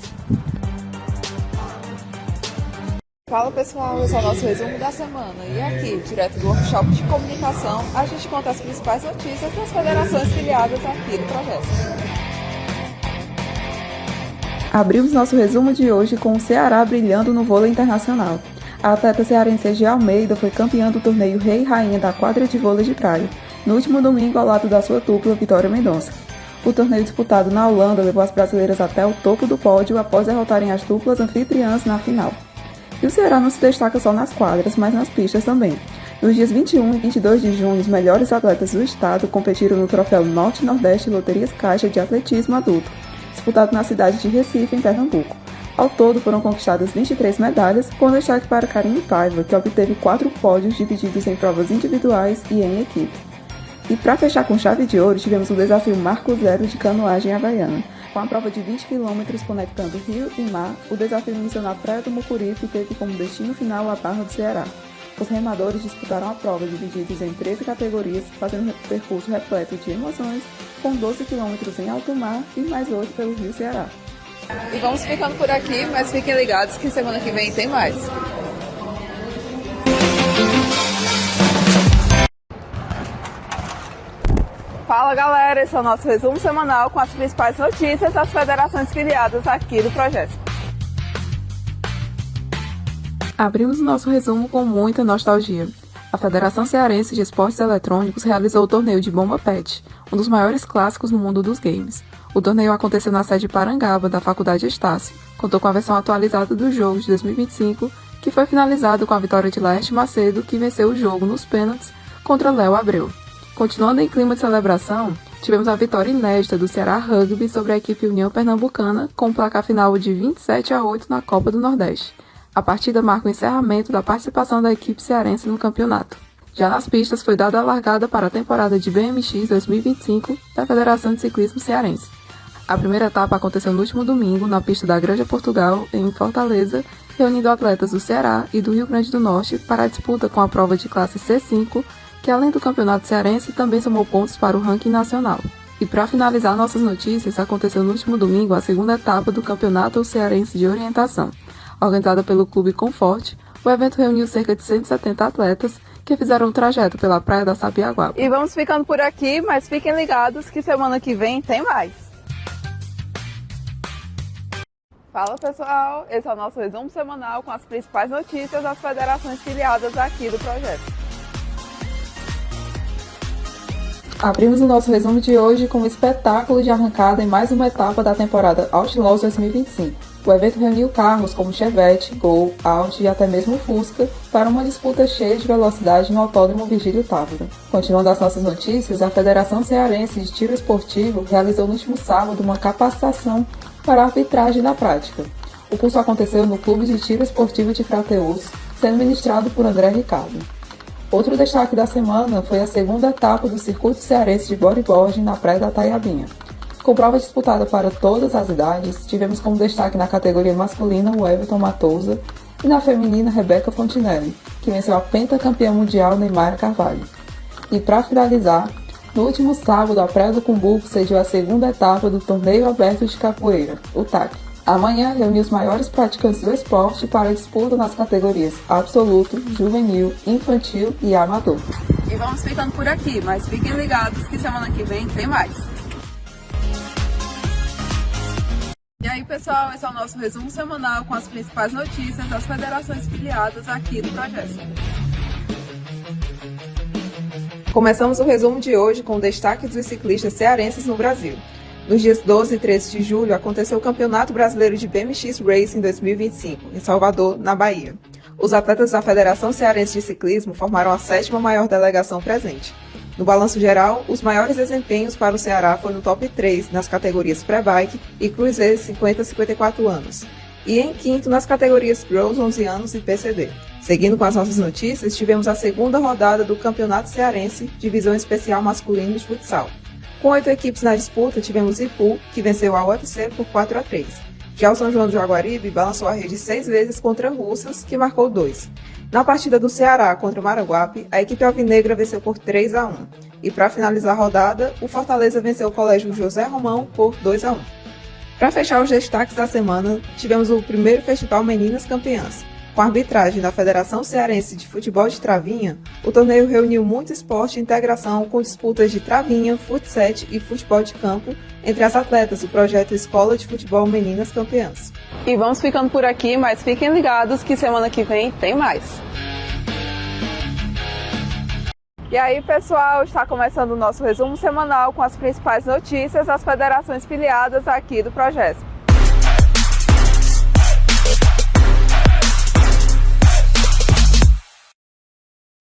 Fala pessoal, esse é o nosso resumo da semana e aqui, direto do workshop de comunicação, a gente conta as principais notícias das federações filiadas aqui do projeto. Abrimos nosso resumo de hoje com o Ceará brilhando no vôlei internacional. A atleta cearense de Almeida foi campeã do torneio Rei e Rainha da quadra de vôlei de praia, no último domingo ao lado da sua dupla Vitória Mendonça. O torneio disputado na Holanda levou as brasileiras até o topo do pódio após derrotarem as duplas anfitriãs na final. E o Ceará não se destaca só nas quadras, mas nas pistas também. Nos dias 21 e 22 de junho, os melhores atletas do estado competiram no troféu Norte-Nordeste Loterias Caixa de Atletismo Adulto, disputado na cidade de Recife, em Pernambuco. Ao todo, foram conquistadas 23 medalhas, com destaque para Karine Paiva, que obteve 4 pódios divididos em provas individuais e em equipe. E para fechar com chave de ouro, tivemos o desafio Marco Zero de canoagem havaiana. Com a prova de 20 km conectando rio e mar, o desafio iniciou na Praia do Mucuripe e teve como destino final a Barra do Ceará. Os remadores disputaram a prova divididos em 13 categorias, fazendo um percurso repleto de emoções, com 12 km em alto mar e mais 8 pelo Rio Ceará. E vamos ficando por aqui, mas fiquem ligados que semana que vem tem mais. Fala galera, esse é o nosso resumo semanal com as principais notícias das federações filiadas aqui do projeto. Abrimos o nosso resumo com muita nostalgia. A Federação Cearense de Esportes Eletrônicos realizou o torneio de Bomba Pet, um dos maiores clássicos no mundo dos games. O torneio aconteceu na sede Parangaba, da Faculdade Estácio, contou com a versão atualizada do jogo de 2025, que foi finalizado com a vitória de Laerte Macedo, que venceu o jogo nos pênaltis contra Léo Abreu. Continuando em clima de celebração, tivemos a vitória inédita do Ceará Rugby sobre a equipe União Pernambucana, com um placar final de 27-8 na Copa do Nordeste. A partida marca o encerramento da participação da equipe cearense no campeonato. Já nas pistas, foi dada a largada para a temporada de BMX 2025 da Federação de Ciclismo Cearense. A primeira etapa aconteceu no último domingo, na pista da Granja Portugal, em Fortaleza, reunindo atletas do Ceará e do Rio Grande do Norte para a disputa com a prova de classe C5, que além do campeonato cearense, também somou pontos para o ranking nacional. E para finalizar nossas notícias, aconteceu no último domingo a segunda etapa do Campeonato Cearense de Orientação. Organizada pelo Clube Conforte, o evento reuniu cerca de 170 atletas que fizeram o trajeto pela Praia da Sapiaguaba. E vamos ficando por aqui, mas fiquem ligados que semana que vem tem mais. Fala pessoal, esse é o nosso resumo semanal com as principais notícias das federações filiadas aqui do projeto. Abrimos o nosso resumo de hoje com um espetáculo de arrancada em mais uma etapa da temporada Outlaws 2025. O evento reuniu carros como Chevette, Gol, Audi e até mesmo Fusca para uma disputa cheia de velocidade no Autódromo Virgílio Távora. Continuando as nossas notícias, a Federação Cearense de Tiro Esportivo realizou no último sábado uma capacitação para a arbitragem na prática. O curso aconteceu no Clube de Tiro Esportivo de Crateús, sendo ministrado por André Ricardo. Outro destaque da semana foi a segunda etapa do Circuito Cearense de Bodyboarding na Praia da Taiabinha. Com prova disputada para todas as idades, tivemos como destaque na categoria masculina o Everton Matouza e na feminina Rebeca Fontinelli, que venceu a pentacampeã mundial Neymar Carvalho. E para finalizar, no último sábado, a Praia do Cumbuco sediou a segunda etapa do Torneio Aberto de Capoeira, o TAC. Amanhã reuniu os maiores praticantes do esporte para a disputa nas categorias absoluto, juvenil, infantil e amador. E vamos ficando por aqui, mas fiquem ligados que semana que vem tem mais. E aí, pessoal, esse é o nosso resumo semanal com as principais notícias das federações filiadas aqui do Projeto. Começamos o resumo de hoje com destaques dos ciclistas cearenses no Brasil. Nos dias 12 e 13 de julho, aconteceu o Campeonato Brasileiro de BMX Racing 2025, em Salvador, na Bahia. Os atletas da Federação Cearense de Ciclismo formaram a 7ª maior delegação presente. No balanço geral, os maiores desempenhos para o Ceará foram no top 3 nas categorias pré-bike e cruiser 50 a 54 anos, e em quinto nas categorias Girls 11 anos e PCD. Seguindo com as nossas notícias, tivemos a segunda rodada do Campeonato Cearense, divisão especial masculino de futsal. Com 8 equipes na disputa, tivemos Ipu, que venceu a UFC por 4 a 3. Já o São João do Jaguaribe balançou a rede 6 vezes contra Russas, que marcou 2. Na partida do Ceará contra o Maranguape, a equipe alvinegra venceu por 3 a 1. E para finalizar a rodada, o Fortaleza venceu o Colégio José Romão por 2 a 1. Para fechar os destaques da semana, tivemos o primeiro Festival Meninas Campeãs. Com a arbitragem da Federação Cearense de Futebol de Travinha, o torneio reuniu muito esporte e integração com disputas de travinha, futsal e futebol de campo entre as atletas do projeto Escola de Futebol Meninas Campeãs. E vamos ficando por aqui, mas fiquem ligados que semana que vem tem mais. E aí, pessoal, está começando o nosso resumo semanal com as principais notícias das federações filiadas aqui do Projeto.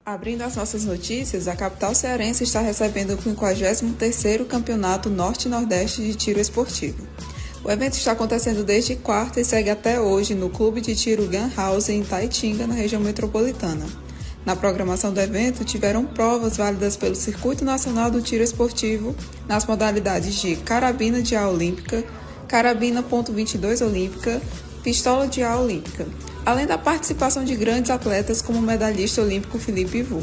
Abrindo as nossas notícias, a capital cearense está recebendo o 53º Campeonato Norte-Nordeste de Tiro Esportivo. O evento está acontecendo desde quarta e segue até hoje no Clube de Tiro Gun House em Taitinga, na região metropolitana. Na programação do evento, tiveram provas válidas pelo Circuito Nacional do Tiro Esportivo nas modalidades de carabina de ar olímpica, carabina .22 olímpica, pistola de ar olímpica, além da participação de grandes atletas como o medalhista olímpico Felipe Vu.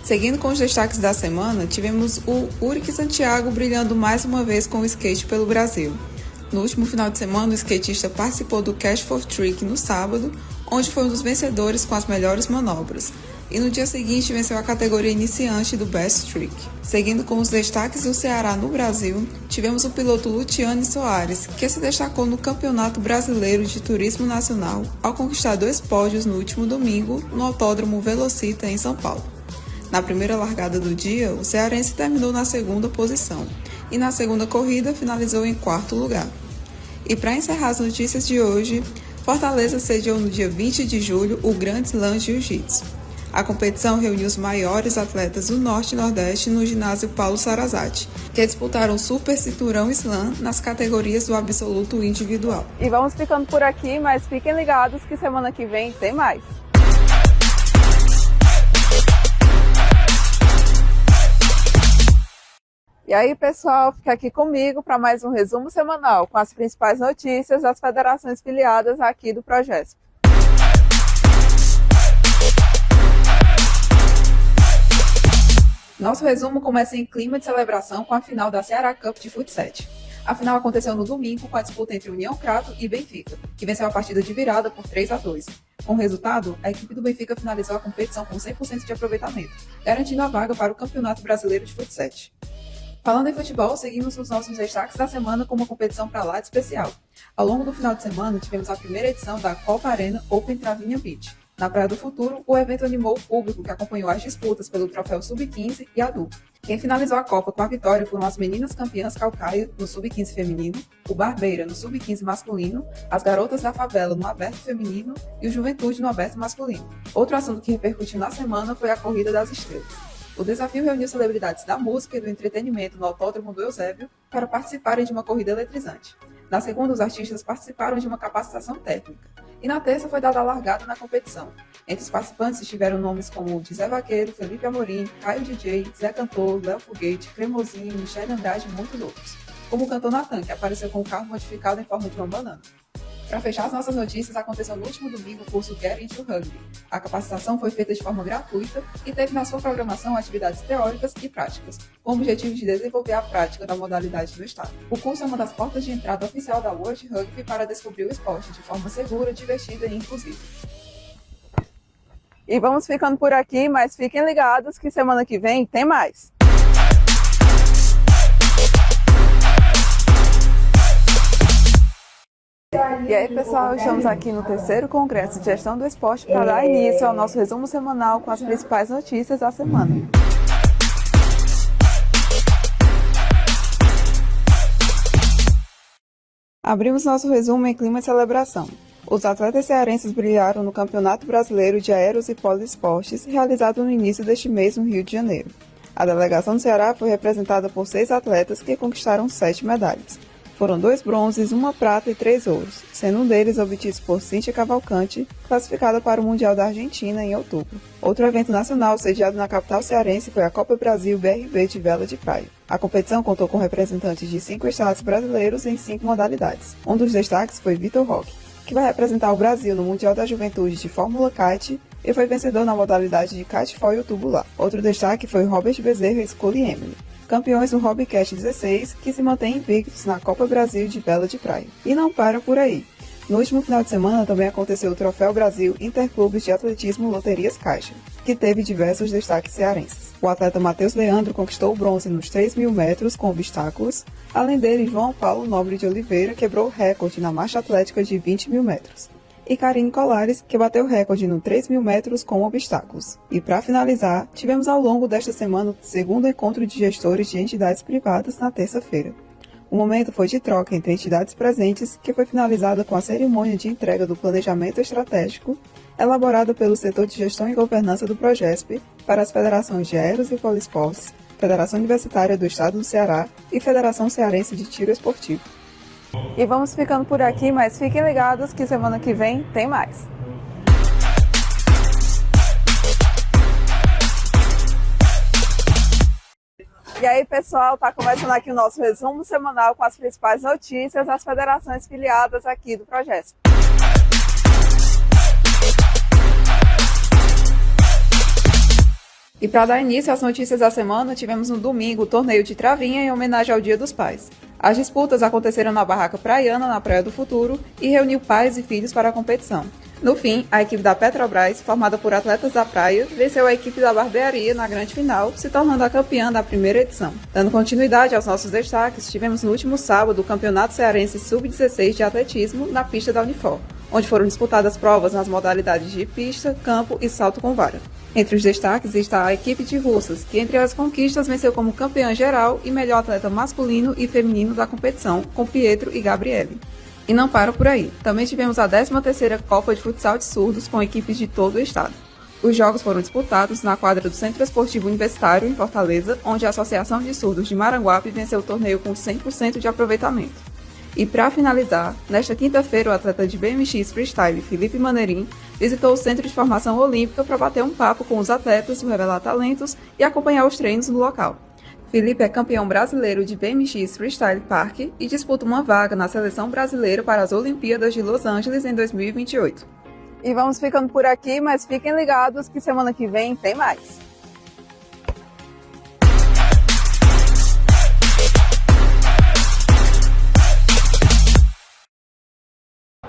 Seguindo com os destaques da semana, tivemos o Uric Santiago brilhando mais uma vez com o skate pelo Brasil. No último final de semana, o skatista participou do Cash for Trick no sábado, onde foi um dos vencedores com as melhores manobras. E no dia seguinte venceu a categoria iniciante do Best Trick. Seguindo com os destaques do Ceará no Brasil, tivemos o piloto Luciane Soares, que se destacou no Campeonato Brasileiro de Turismo Nacional ao conquistar 2 pódios no último domingo no Autódromo Velocita em São Paulo. Na primeira largada do dia, o cearense terminou na 2ª posição e na segunda corrida finalizou em 4º lugar. E para encerrar as notícias de hoje, Fortaleza sediou no dia 20 de julho o Grand Slam Jiu-Jitsu. A competição reuniu os maiores atletas do Norte e Nordeste no ginásio Paulo Sarazate, que disputaram o Super Cinturão Slam nas categorias do absoluto individual. E vamos ficando por aqui, mas fiquem ligados que semana que vem tem mais. E aí, pessoal, fica aqui comigo para mais um resumo semanal com as principais notícias das federações filiadas aqui do Projeto. Nosso resumo começa em clima de celebração com a final da Ceará Cup de Futsal. A final aconteceu no domingo com a disputa entre União Crato e Benfica, que venceu a partida de virada por 3 a 2. Com o resultado, a equipe do Benfica finalizou a competição com 100% de aproveitamento, garantindo a vaga para o Campeonato Brasileiro de Futsal. Falando em futebol, seguimos os nossos destaques da semana com uma competição para lá de especial. Ao longo do final de semana, tivemos a primeira edição da Copa Arena Open Travinha Beach. Na Praia do Futuro, o evento animou o público que acompanhou as disputas pelo troféu Sub-15 e adulto. Quem finalizou a Copa com a vitória foram as meninas campeãs Calcaia no Sub-15 feminino, o Barbeira no Sub-15 masculino, as garotas da favela no aberto feminino e o Juventude no aberto masculino. Outro assunto que repercutiu na semana foi a Corrida das Estrelas. O desafio reuniu celebridades da música e do entretenimento no Autódromo do Eusébio para participarem de uma corrida eletrizante. Na segunda, os artistas participaram de uma capacitação técnica. E na terça foi dada a largada na competição. Entre os participantes estiveram nomes como Zé Vaqueiro, Felipe Amorim, Caio DJ, Zé Cantor, Léo Foguete, Cremosinho, Michele Andrade e muitos outros. Como o cantor Natan, que apareceu com um carro modificado em forma de uma banana. Para fechar as nossas notícias, aconteceu no último domingo o curso Get Into Rugby. A capacitação foi feita de forma gratuita e teve na sua programação atividades teóricas e práticas, com o objetivo de desenvolver a prática da modalidade no estado. O curso é uma das portas de entrada oficial da World Rugby para descobrir o esporte de forma segura, divertida e inclusiva. E vamos ficando por aqui, mas fiquem ligados que semana que vem tem mais! E aí, pessoal, estamos aqui no 3º Congresso de Gestão do Esporte para dar início ao nosso resumo semanal com as principais notícias da semana. Abrimos nosso resumo em clima de celebração. Os atletas cearenses brilharam no Campeonato Brasileiro de Aeros e Poliesportes, realizado no início deste mês no Rio de Janeiro. A delegação do Ceará foi representada por 6 atletas que conquistaram 7 medalhas. Foram 2 bronzes, 1 prata e 3 ouros, sendo um deles obtidos por Cíntia Cavalcante, classificada para o Mundial da Argentina em outubro. Outro evento nacional sediado na capital cearense foi a Copa Brasil BRB de Vela de Praia. A competição contou com representantes de 5 estados brasileiros em 5 modalidades. Um dos destaques foi Vitor Roque, que vai representar o Brasil no Mundial da Juventude de Fórmula Kite e foi vencedor na modalidade de kite foil tubular. Outro destaque foi Robert Bezerra e Scully Emily, campeões do Hobbycast 16, que se mantém invictos na Copa Brasil de Vela de Praia. E não para por aí. No último final de semana também aconteceu o Troféu Brasil Interclubes de Atletismo Loterias Caixa, que teve diversos destaques cearenses. O atleta Matheus Leandro conquistou o bronze nos 3.000 metros com obstáculos. Além dele, João Paulo Nobre de Oliveira quebrou o recorde na marcha atlética de 20.000 metros. E Karine Colares, que bateu o recorde no 3.000 metros com obstáculos. E para finalizar, tivemos ao longo desta semana o 2º encontro de gestores de entidades privadas na terça-feira. O momento foi de troca entre entidades presentes, que foi finalizada com a cerimônia de entrega do planejamento estratégico, elaborado pelo setor de gestão e governança do Progesp, para as federações de Aeros e Poliesportes, Federação Universitária do Estado do Ceará e Federação Cearense de Tiro Esportivo. E vamos ficando por aqui, mas fiquem ligados que semana que vem tem mais. E aí, pessoal, tá começando aqui o nosso resumo semanal com as principais notícias das federações filiadas aqui do Progesp. E para dar início às notícias da semana, tivemos no domingo o torneio de travinha em homenagem ao Dia dos Pais. As disputas aconteceram na Barraca Praiana, na Praia do Futuro, e reuniu pais e filhos para a competição. No fim, a equipe da Petrobras, formada por atletas da praia, venceu a equipe da Barbearia na grande final, se tornando a campeã da primeira edição. Dando continuidade aos nossos destaques, tivemos no último sábado o Campeonato Cearense Sub-16 de Atletismo na pista da Unifor, onde foram disputadas provas nas modalidades de pista, campo e salto com vara. Entre os destaques está a equipe de Russas, que entre as conquistas venceu como campeã geral e melhor atleta masculino e feminino da competição, com Pietro e Gabriele. E não para por aí. Também tivemos a 13ª Copa de Futsal de Surdos com equipes de todo o estado. Os jogos foram disputados na quadra do Centro Esportivo Universitário, em Fortaleza, onde a Associação de Surdos de Maranguape venceu o torneio com 100% de aproveitamento. E para finalizar, nesta quinta-feira o atleta de BMX Freestyle Felipe Maneirim visitou o Centro de Formação Olímpica para bater um papo com os atletas, revelar talentos e acompanhar os treinos no local. Felipe é campeão brasileiro de BMX Freestyle Park e disputa uma vaga na seleção brasileira para as Olimpíadas de Los Angeles em 2028. E vamos ficando por aqui, mas fiquem ligados que semana que vem tem mais.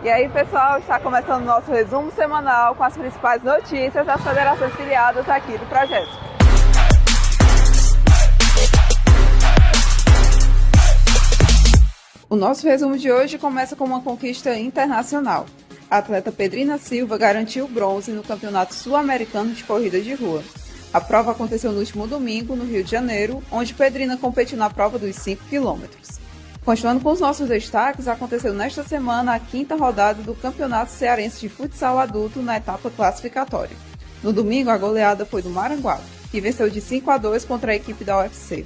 E aí, pessoal, está começando o nosso resumo semanal com as principais notícias das federações filiadas aqui do Progesp. O nosso resumo de hoje começa com uma conquista internacional. A atleta Pedrina Silva garantiu bronze no Campeonato Sul-Americano de Corrida de Rua. A prova aconteceu no último domingo, no Rio de Janeiro, onde Pedrina competiu na prova dos 5 km. Continuando com os nossos destaques, aconteceu nesta semana a 5ª rodada do Campeonato Cearense de Futsal Adulto na etapa classificatória. No domingo, a goleada foi do Maranguape, que venceu de 5-2 contra a equipe da UFC.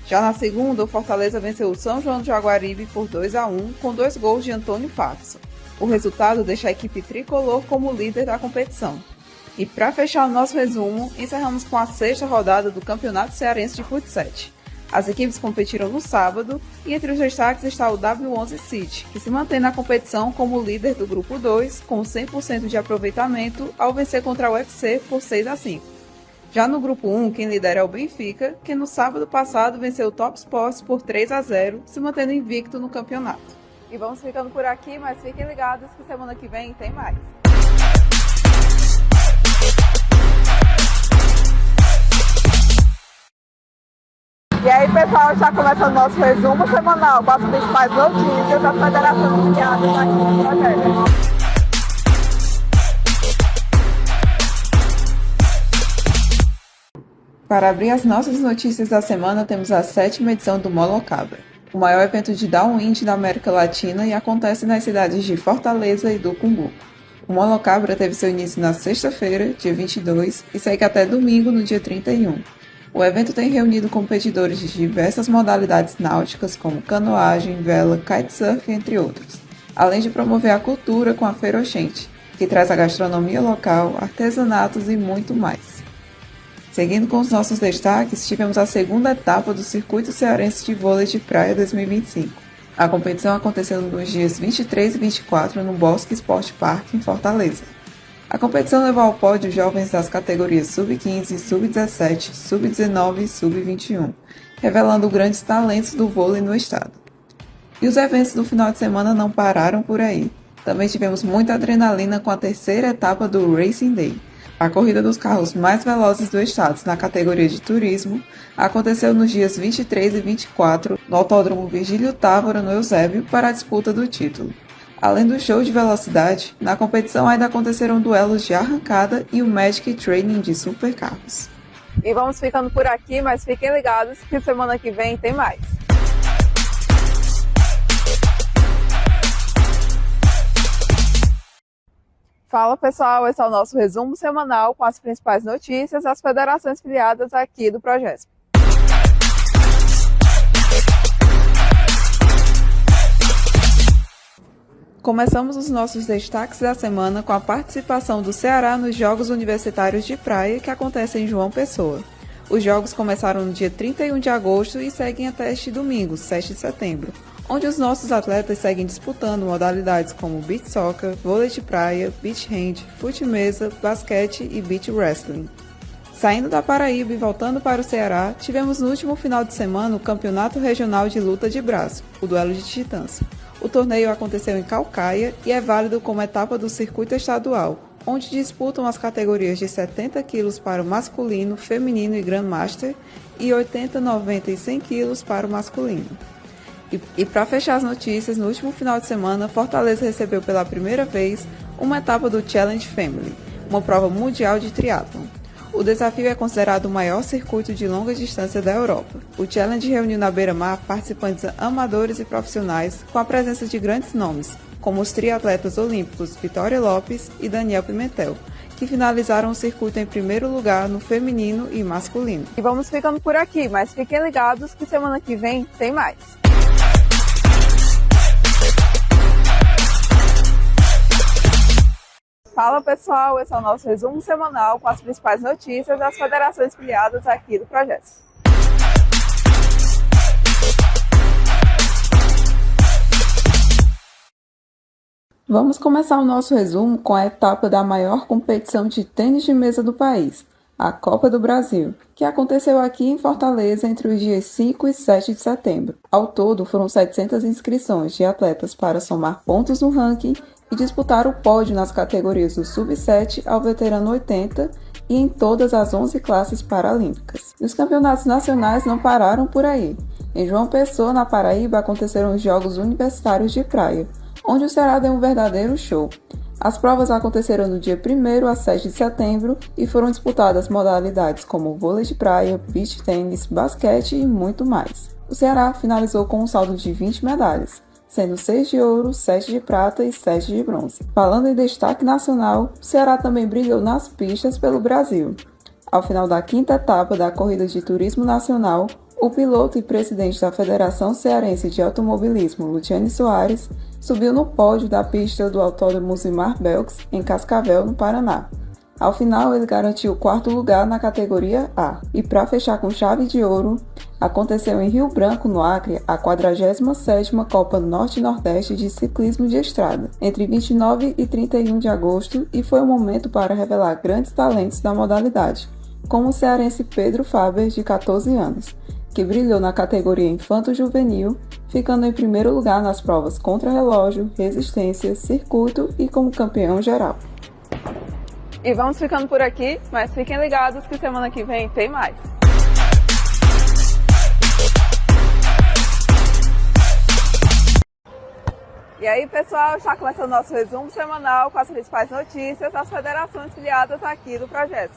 Já na segunda, o Fortaleza venceu o São João de Jaguaribe por 2-1, com 2 gols de Antônio Faxon. O resultado deixa a equipe tricolor como líder da competição. E para fechar o nosso resumo, encerramos com a 6ª rodada do Campeonato Cearense de Futsal. As equipes competiram no sábado e entre os destaques está o W11 City, que se mantém na competição como líder do grupo 2, com 100% de aproveitamento ao vencer contra o UFC por 6-5. Já no grupo 1, quem lidera é o Benfica, que no sábado passado venceu o Top Sports por 3-0, se mantendo invicto no campeonato. E vamos ficando por aqui, mas fiquem ligados que semana que vem tem mais. E aí, pessoal, está começando o nosso resumo semanal com as principais notícias das federações filiadas aqui no projeto. Para abrir as nossas notícias da semana, temos a 7ª edição do Molocabra, o maior evento de downwind da América Latina e acontece nas cidades de Fortaleza e do Cumbuco. O Molocabra teve seu início na sexta-feira, dia 22, e segue até domingo, no dia 31. O evento tem reunido competidores de diversas modalidades náuticas, como canoagem, vela, kitesurf, entre outros, além de promover a cultura com a Feira Oxente, que traz a gastronomia local, artesanatos e muito mais. Seguindo com os nossos destaques, tivemos a segunda etapa do Circuito Cearense de Vôlei de Praia 2025. A competição aconteceu nos dias 23 e 24 no Bosque Esporte Parque, em Fortaleza. A competição levou ao pódio jovens das categorias Sub-15, Sub-17, Sub-19 e Sub-21, revelando grandes talentos do vôlei no estado. E os eventos do final de semana não pararam por aí. Também tivemos muita adrenalina com a terceira etapa do Racing Day. A corrida dos carros mais velozes do estado na categoria de turismo aconteceu nos dias 23 e 24 no Autódromo Virgílio Távora, no Eusébio, para a disputa do título. Além do show de velocidade, na competição ainda aconteceram duelos de arrancada e o Magic Training de supercarros. E vamos ficando por aqui, mas fiquem ligados que semana que vem tem mais. Fala pessoal, esse é o nosso resumo semanal com as principais notícias das federações filiadas aqui do Progesp. Começamos os nossos destaques da semana com a participação do Ceará nos Jogos Universitários de Praia que acontecem em João Pessoa. Os jogos começaram no dia 31 de agosto e seguem até este domingo, 7 de setembro, onde os nossos atletas seguem disputando modalidades como beach soccer, vôlei de praia, beach hand, fute-mesa, basquete e beach wrestling. Saindo da Paraíba e voltando para o Ceará, tivemos no último final de semana o Campeonato Regional de Luta de Braço, o Duelo de Titãs. O torneio aconteceu em Caucaia e é válido como etapa do circuito estadual, onde disputam as categorias de 70 kg para o masculino, feminino e Grandmaster e 80, 90 e 100 kg para o masculino. E para fechar as notícias, no último final de semana, Fortaleza recebeu pela primeira vez uma etapa do Challenge Family, uma prova mundial de triatlon. O desafio é considerado o maior circuito de longa distância da Europa. O Challenge reuniu na beira-mar participantes amadores e profissionais com a presença de grandes nomes, como os triatletas olímpicos Vitória Lopes e Daniel Pimentel, que finalizaram o circuito em primeiro lugar no feminino e masculino. E vamos ficando por aqui, mas fiquem ligados que semana que vem tem mais. Fala pessoal, esse é o nosso resumo semanal com as principais notícias das federações filiadas aqui do projeto. Vamos começar o nosso resumo com a etapa da maior competição de tênis de mesa do país, a Copa do Brasil, que aconteceu aqui em Fortaleza entre os dias 5 e 7 de setembro. Ao todo, foram 700 inscrições de atletas para somar pontos no ranking e disputar o pódio nas categorias do Sub-7 ao veterano 80 e em todas as 11 classes paralímpicas. E os campeonatos nacionais não pararam por aí. Em João Pessoa, na Paraíba, aconteceram os Jogos Universitários de Praia, onde o Ceará deu um verdadeiro show. As provas aconteceram do dia 1º a 7 de setembro e foram disputadas modalidades como vôlei de praia, beach tênis, basquete e muito mais. O Ceará finalizou com um saldo de 20 medalhas, sendo 6 de ouro, 7 de prata e 7 de bronze. Falando em destaque nacional, o Ceará também brilhou nas pistas pelo Brasil. Ao final da 5ª etapa da Corrida de Turismo Nacional, o piloto e presidente da Federação Cearense de Automobilismo, Luciane Soares, subiu no pódio da pista do Autódromo Zimar Belks, em Cascavel, no Paraná. Ao final, ele garantiu o 4º lugar na categoria A. E para fechar com chave de ouro, aconteceu em Rio Branco, no Acre, a 47ª Copa Norte-Nordeste de Ciclismo de Estrada, entre 29 e 31 de agosto, e foi um momento para revelar grandes talentos da modalidade, como o cearense Pedro Faber, de 14 anos, que brilhou na categoria Infanto-Juvenil, ficando em primeiro lugar nas provas contra-relógio, resistência, circuito e como campeão geral. E vamos ficando por aqui, mas fiquem ligados que semana que vem tem mais. E aí, pessoal, está começando o nosso resumo semanal com as principais notícias das federações filiadas aqui do Progesp.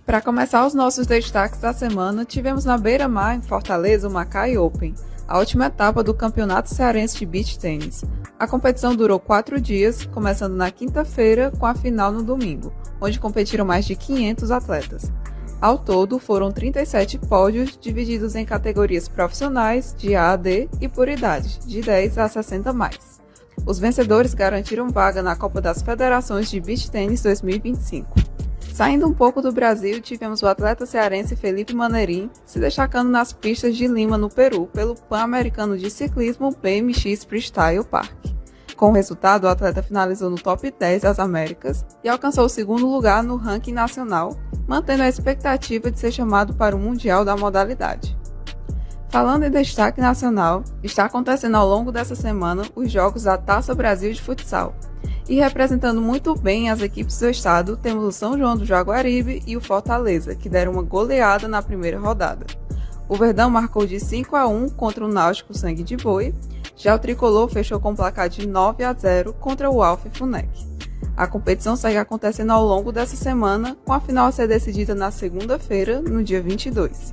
Para começar os nossos destaques da semana, tivemos na Beira-Mar, em Fortaleza, o Macai Open, a última etapa do Campeonato Cearense de Beach Tênis. A competição durou 4 dias, começando na quinta-feira com a final no domingo, onde competiram mais de 500 atletas. Ao todo, foram 37 pódios, divididos em categorias profissionais, de A a D, e por idade, de 10 a 60 mais. Os vencedores garantiram vaga na Copa das Federações de Beach Tênis 2025. Saindo um pouco do Brasil, tivemos o atleta cearense Felipe Maneirim se destacando nas pistas de Lima, no Peru, pelo Pan-Americano de Ciclismo BMX Freestyle Park. Com o resultado, o atleta finalizou no top 10 das Américas e alcançou o 2º lugar no ranking nacional, mantendo a expectativa de ser chamado para o Mundial da modalidade. Falando em destaque nacional, está acontecendo ao longo dessa semana os Jogos da Taça Brasil de Futsal. E representando muito bem as equipes do estado, temos o São João do Jaguaribe e o Fortaleza, que deram uma goleada na primeira rodada. O Verdão marcou de 5-1 contra o Náutico Sangue de Boi, já o Tricolor fechou com um placar de 9-0 contra o Alfa Funec. A competição segue acontecendo ao longo dessa semana, com a final a ser decidida na segunda-feira, no dia 22.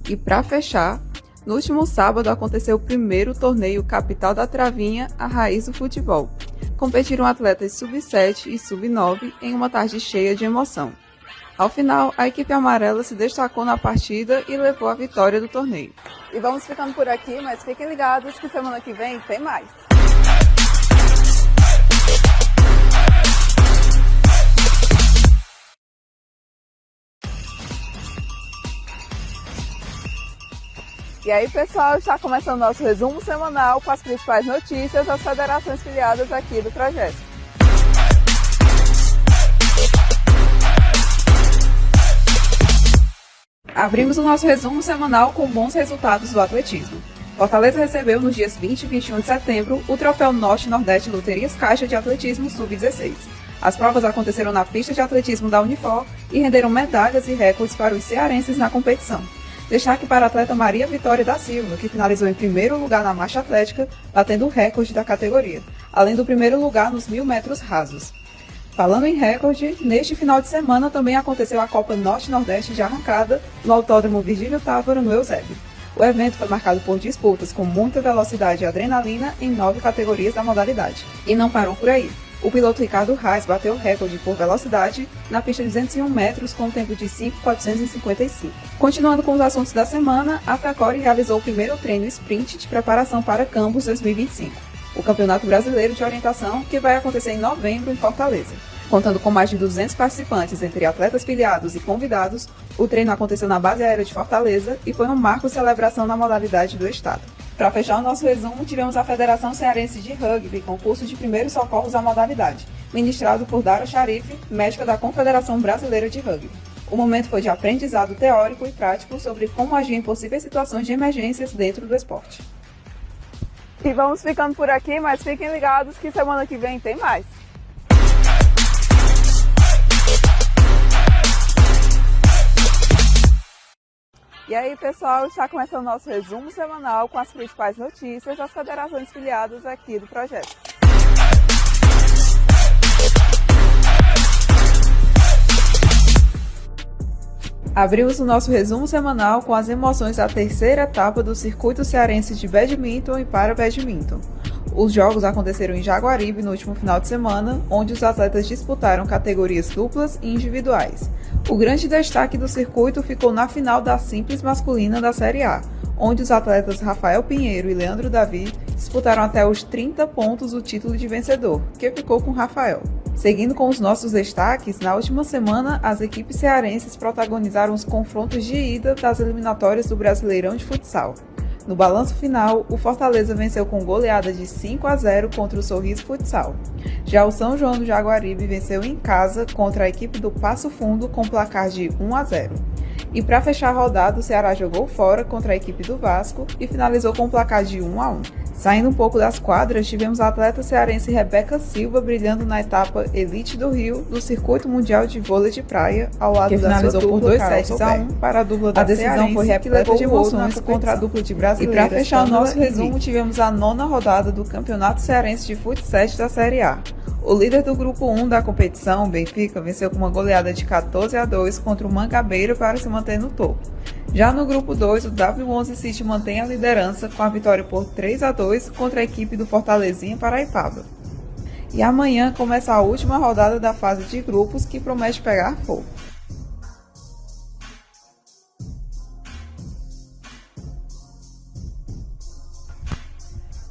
E para fechar, no último sábado aconteceu o primeiro torneio Capital da Travinha, a raiz do futebol. Competiram atletas sub-7 e sub-9 em uma tarde cheia de emoção. Ao final, a equipe amarela se destacou na partida e levou a vitória do torneio. E vamos ficando por aqui, mas fiquem ligados que semana que vem tem mais. E aí, pessoal, está começando o nosso resumo semanal com as principais notícias das federações filiadas aqui do Progesp. Abrimos o nosso resumo semanal com bons resultados do atletismo. Fortaleza recebeu nos dias 20 e 21 de setembro o troféu Norte-Nordeste Loterias Caixa de Atletismo Sub-16. As provas aconteceram na pista de atletismo da Unifor e renderam medalhas e recordes para os cearenses na competição. Destaque para a atleta Maria Vitória da Silva, que finalizou em primeiro lugar na marcha atlética, batendo o recorde da categoria, além do primeiro lugar nos 1.000 metros rasos. Falando em recorde, neste final de semana também aconteceu a Copa Norte-Nordeste de Arrancada no Autódromo Virgílio Távora, no Eusébio. O evento foi marcado por disputas com muita velocidade e adrenalina em 9 categorias da modalidade. E não parou por aí. O piloto Ricardo Reis bateu o recorde por velocidade na pista de 201 metros com um tempo de 5,455. Continuando com os assuntos da semana, a Fracore realizou o primeiro treino sprint de preparação para Campus 2025, o Campeonato Brasileiro de Orientação, que vai acontecer em novembro em Fortaleza. Contando com mais de 200 participantes, entre atletas filiados e convidados, o treino aconteceu na Base Aérea de Fortaleza e foi um marco de celebração na modalidade do estado. Para fechar o nosso resumo, tivemos a Federação Cearense de Rugby, com curso de primeiros socorros à modalidade, ministrado por Dara Sharif, médica da Confederação Brasileira de Rugby. O momento foi de aprendizado teórico e prático sobre como agir em possíveis situações de emergências dentro do esporte. E vamos ficando por aqui, mas fiquem ligados que semana que vem tem mais. E aí, pessoal, está começando o nosso resumo semanal com as principais notícias das federações filiadas aqui do projeto. Abrimos o nosso resumo semanal com as emoções da terceira etapa do Circuito Cearense de Badminton e Para-Badminton. Os jogos aconteceram em Jaguaribe no último final de semana, onde os atletas disputaram categorias duplas e individuais. O grande destaque do circuito ficou na final da simples masculina da Série A, onde os atletas Rafael Pinheiro e Leandro Davi disputaram até os 30 pontos o título de vencedor, que ficou com Rafael. Seguindo com os nossos destaques, na última semana, as equipes cearenses protagonizaram os confrontos de ida das eliminatórias do Brasileirão de Futsal. No balanço final, o Fortaleza venceu com goleada de 5-0 contra o Sorriso Futsal. Já o São João do Jaguaribe venceu em casa contra a equipe do Passo Fundo com placar de 1-0. E para fechar a rodada, o Ceará jogou fora contra a equipe do Vasco e finalizou com placar de 1-1. Saindo um pouco das quadras, tivemos a atleta cearense Rebeca Silva brilhando na etapa Elite do Rio do Circuito Mundial de Vôlei de Praia, ao lado da sua dupla, por 2-1 para a dupla da decisão foi repleta de emoções contra a dupla de brasileiras. E para fechar o nosso resumo, tivemos a 9ª rodada do Campeonato Cearense de Futsal da Série A. O líder do grupo 1 da competição, Benfica, venceu com uma goleada de 14-2 contra o Mangabeira para se manter no topo. Já no grupo 2, o W11 City mantém a liderança com a vitória por 3-2 contra a equipe do Fortalezinha Paraipaba. E amanhã começa a última rodada da fase de grupos, que promete pegar fogo.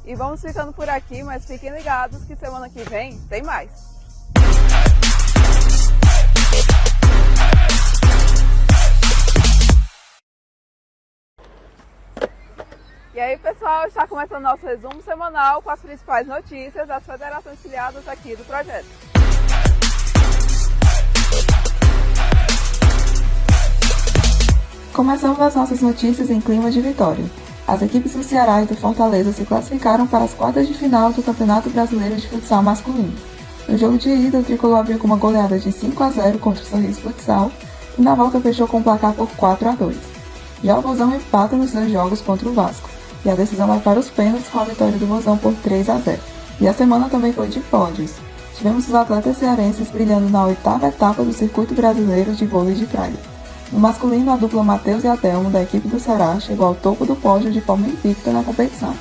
E vamos ficando por aqui, mas fiquem ligados que semana que vem tem mais. E aí, pessoal, está começando nosso resumo semanal com as principais notícias das federações filiadas aqui do projeto. Começamos as nossas notícias em clima de vitória. As equipes do Ceará e do Fortaleza se classificaram para as quartas de final do Campeonato Brasileiro de Futsal Masculino. No jogo de ida, o Tricolor abriu com uma goleada de 5-0 contra o Sorriso Futsal e na volta fechou com o placar por 4-2. Já o Vozão empata nos 2 jogos contra o Vasco, e a decisão vai para os pênaltis com a vitória do Vozão por 3-0. E a semana também foi de pódios. Tivemos os atletas cearenses brilhando na 8ª etapa do Circuito Brasileiro de Vôlei de Praia. No masculino, a dupla Matheus e Adelmo, da equipe do Ceará, chegou ao topo do pódio de forma invicta na competição.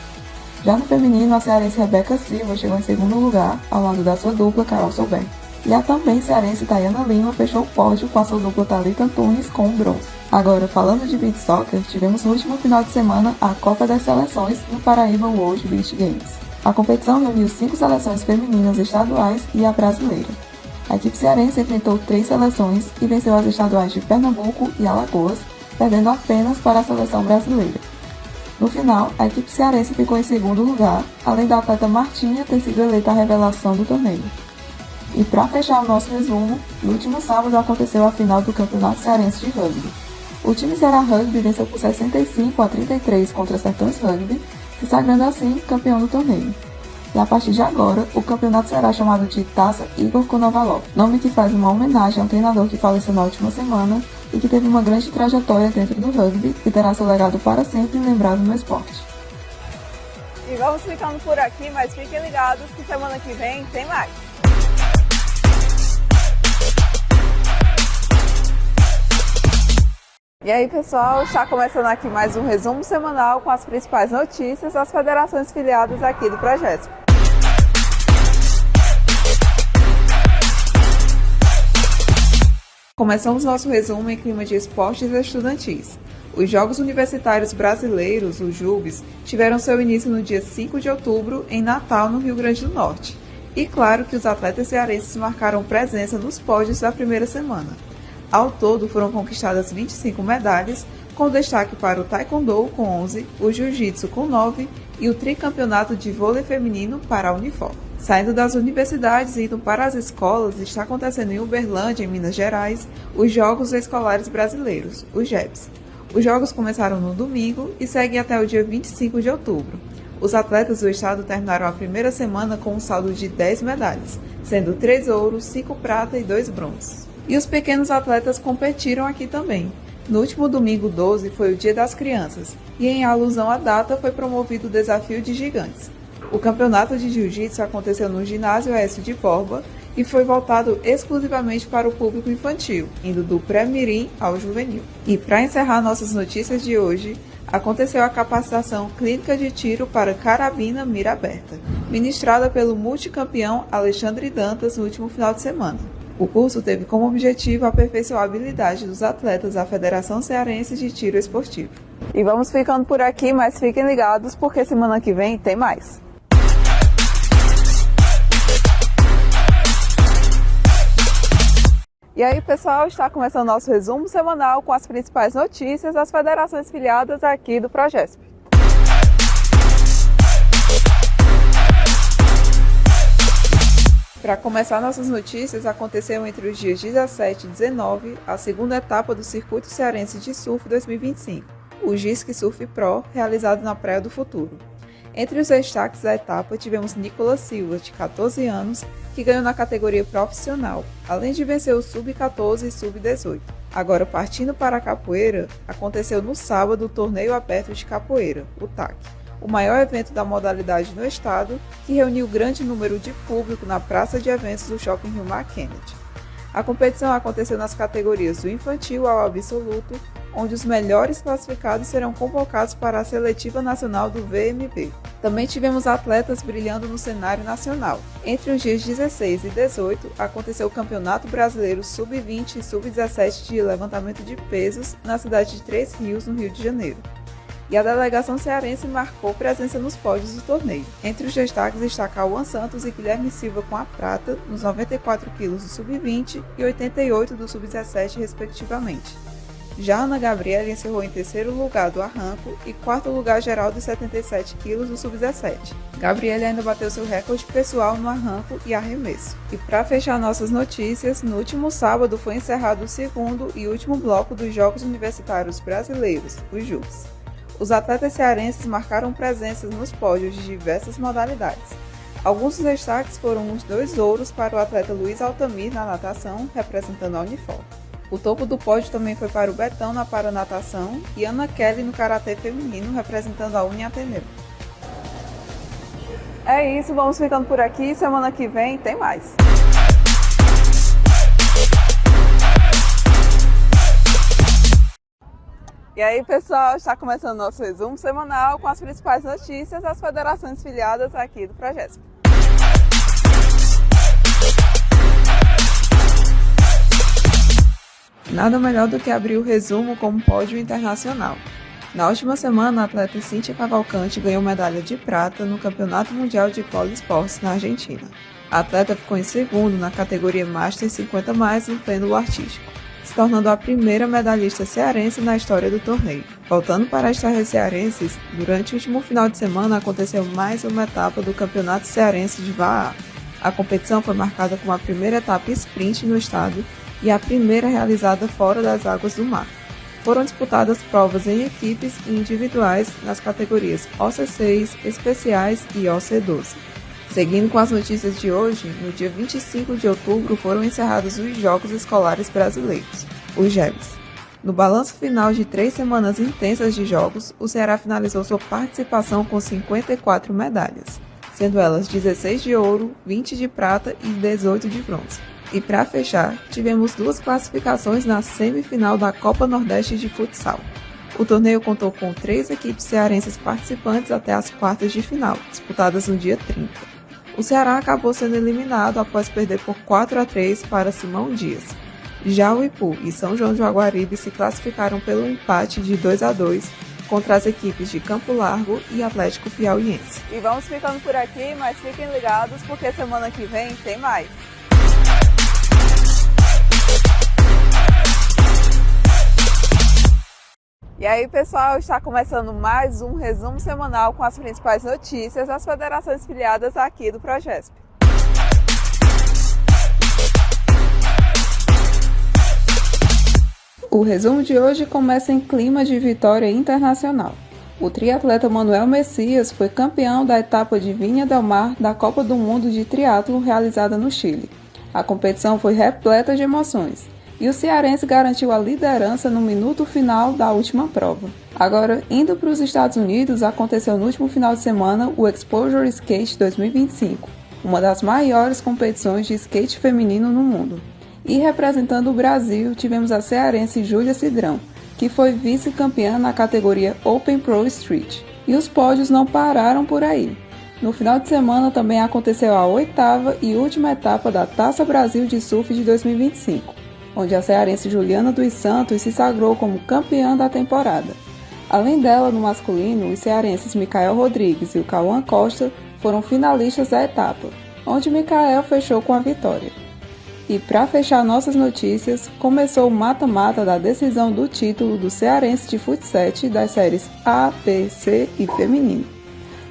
Já no feminino, a cearense Rebeca Silva chegou em segundo lugar, ao lado da sua dupla Carol Souber. E a também cearense Tayana Lima fechou o pódio com a sua dupla Thalita Antunes com o bronze. Agora, falando de beach soccer, tivemos no último final de semana a Copa das Seleções no Paraíba World Beach Games. A competição reuniu 5 seleções femininas estaduais e a brasileira. A equipe cearense enfrentou 3 seleções e venceu as estaduais de Pernambuco e Alagoas, perdendo apenas para a seleção brasileira. No final, a equipe cearense ficou em segundo lugar, além da atleta Martinha ter sido eleita a revelação do torneio. E para fechar o nosso resumo, no último sábado aconteceu a final do Campeonato Cearense de Rugby. O time Ceará Rugby venceu por 65-33 contra o Sertões Rugby, se sagrando assim campeão do torneio. E a partir de agora, o campeonato será chamado de Taça Igor Konovalov, nome que faz uma homenagem ao treinador que faleceu na última semana e que teve uma grande trajetória dentro do rugby e terá seu legado para sempre lembrado no esporte. E vamos ficando por aqui, mas fiquem ligados que semana que vem tem mais. E aí, pessoal, está começando aqui mais um resumo semanal com as principais notícias das federações filiadas aqui do projeto. Começamos nosso resumo em clima de esportes estudantis. Os Jogos Universitários Brasileiros, os JUBs, tiveram seu início no dia 5 de outubro em Natal, no Rio Grande do Norte. E claro que os atletas cearenses marcaram presença nos pódios da primeira semana. Ao todo, foram conquistadas 25 medalhas, com destaque para o Taekwondo com 11, o Jiu-Jitsu com 9 e o tricampeonato de vôlei feminino para a Unifor. Saindo das universidades e indo para as escolas, está acontecendo em Uberlândia, em Minas Gerais, os Jogos Escolares Brasileiros, os JEBs. Os jogos começaram no domingo e seguem até o dia 25 de outubro. Os atletas do estado terminaram a primeira semana com um saldo de 10 medalhas, sendo 3 ouros, 5 prata e 2 bronzes. E os pequenos atletas competiram aqui também. No último domingo 12 foi o Dia das Crianças, e em alusão à data foi promovido o Desafio de Gigantes. O campeonato de Jiu-Jitsu aconteceu no Ginásio Aécio de Borba e foi voltado exclusivamente para o público infantil, indo do pré-mirim ao juvenil. E para encerrar nossas notícias de hoje, aconteceu a capacitação clínica de tiro para carabina mira aberta, ministrada pelo multicampeão Alexandre Dantas no último final de semana. O curso teve como objetivo aperfeiçoar a habilidade dos atletas da Federação Cearense de Tiro Esportivo. E vamos ficando por aqui, mas fiquem ligados porque semana que vem tem mais. E aí, pessoal, está começando nosso resumo semanal com as principais notícias das federações filiadas aqui do Progesp. Para começar nossas notícias, aconteceu entre os dias 17 e 19 a segunda etapa do Circuito Cearense de Surf 2025, o GISC Surf Pro, realizado na Praia do Futuro. Entre os destaques da etapa, tivemos Nicolas Silva, de 14 anos, que ganhou na categoria profissional, além de vencer o Sub-14 e Sub-18. Agora, partindo para a capoeira, aconteceu no sábado o Torneio Aberto de Capoeira, o TAC, o maior evento da modalidade no estado, que reuniu grande número de público na praça de eventos do Shopping Rio Mar Kennedy. A competição aconteceu nas categorias do infantil ao absoluto, onde os melhores classificados serão convocados para a seletiva nacional do VMB. Também tivemos atletas brilhando no cenário nacional. Entre os dias 16 e 18, aconteceu o Campeonato Brasileiro Sub-20 e Sub-17 de levantamento de pesos na cidade de Três Rios, no Rio de Janeiro. E a delegação cearense marcou presença nos pódios do torneio. Entre os destaques está Cauã Santos e Guilherme Silva com a prata, nos 94 kg do Sub-20 e 88 do Sub-17, respectivamente. Já Ana Gabriela encerrou em terceiro lugar do arranco e quarto lugar geral dos 77 kg do Sub-17. Gabriela ainda bateu seu recorde pessoal no arranco e arremesso. E para fechar nossas notícias, no último sábado foi encerrado o segundo e último bloco dos Jogos Universitários Brasileiros, os JUBs. Os atletas cearenses marcaram presenças nos pódios de diversas modalidades. Alguns dos destaques foram os 2 ouros para o atleta Luiz Altamir na natação, representando a Unifor. O topo do pódio também foi para o Betão na paranatação e Ana Kelly no karatê feminino, representando a Uniateneu. É isso, vamos ficando por aqui. Semana que vem tem mais. E aí, pessoal, está começando nosso resumo semanal com as principais notícias das federações filiadas aqui do Progesp. Nada melhor do que abrir o resumo com um pódio internacional. Na última semana, a atleta Cíntia Cavalcante ganhou medalha de prata no Campeonato Mundial de Polo Esportes na Argentina. A atleta ficou em segundo na categoria Master 50+, no pêndulo artístico, se tornando a primeira medalhista cearense na história do torneio. Voltando para as terras cearenses, durante o último final de semana aconteceu mais uma etapa do Campeonato Cearense de VAA. A competição foi marcada com a primeira etapa sprint no estado e a primeira realizada fora das águas do mar. Foram disputadas provas em equipes e individuais nas categorias OC6, Especiais e OC12. Seguindo com as notícias de hoje, no dia 25 de outubro foram encerrados os Jogos Escolares Brasileiros, os JEBs. No balanço final de 3 semanas intensas de jogos, o Ceará finalizou sua participação com 54 medalhas, sendo elas 16 de ouro, 20 de prata e 18 de bronze. E para fechar, tivemos 2 classificações na semifinal da Copa Nordeste de Futsal. O torneio contou com 3 equipes cearenses participantes até as quartas de final, disputadas no dia 30. O Ceará acabou sendo eliminado após perder por 4-3 para Simão Dias. Já o Ipu e São João de Jaguaribe se classificaram pelo empate de 2-2 contra as equipes de Campo Largo e Atlético Piauiense. E vamos ficando por aqui, mas fiquem ligados porque semana que vem tem mais. E aí, pessoal, está começando mais um resumo semanal com as principais notícias das federações filiadas aqui do Progesp. O resumo de hoje começa em clima de vitória internacional. O triatleta Manuel Messias foi campeão da etapa de Viña del Mar da Copa do Mundo de Triatlo realizada no Chile. A competição foi repleta de emoções. E o cearense garantiu a liderança no minuto final da última prova. Agora, indo para os Estados Unidos, aconteceu no último final de semana o Exposure Skate 2025, uma das maiores competições de skate feminino no mundo. E representando o Brasil, tivemos a cearense Júlia Cidrão, que foi vice-campeã na categoria Open Pro Street. E os pódios não pararam por aí. No final de semana também aconteceu a 8ª e última etapa da Taça Brasil de Surf de 2025. Onde a cearense Juliana dos Santos se sagrou como campeã da temporada. Além dela, no masculino, os cearenses Micael Rodrigues e o Cauã Costa foram finalistas da etapa, onde Micael fechou com a vitória. E para fechar nossas notícias, começou o mata-mata da decisão do título do Cearense de Futsal das séries A, B, C e Feminino.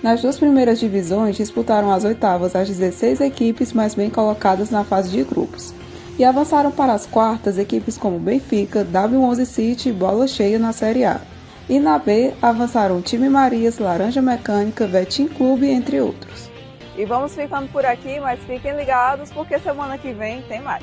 Nas duas primeiras divisões disputaram as oitavas as 16 equipes mais bem colocadas na fase de grupos. E avançaram para as quartas equipes como Benfica, W11 City e Bola Cheia na Série A. E na B avançaram Time Marias, Laranja Mecânica, Vetim Clube, entre outros. E vamos ficando por aqui, mas fiquem ligados porque semana que vem tem mais.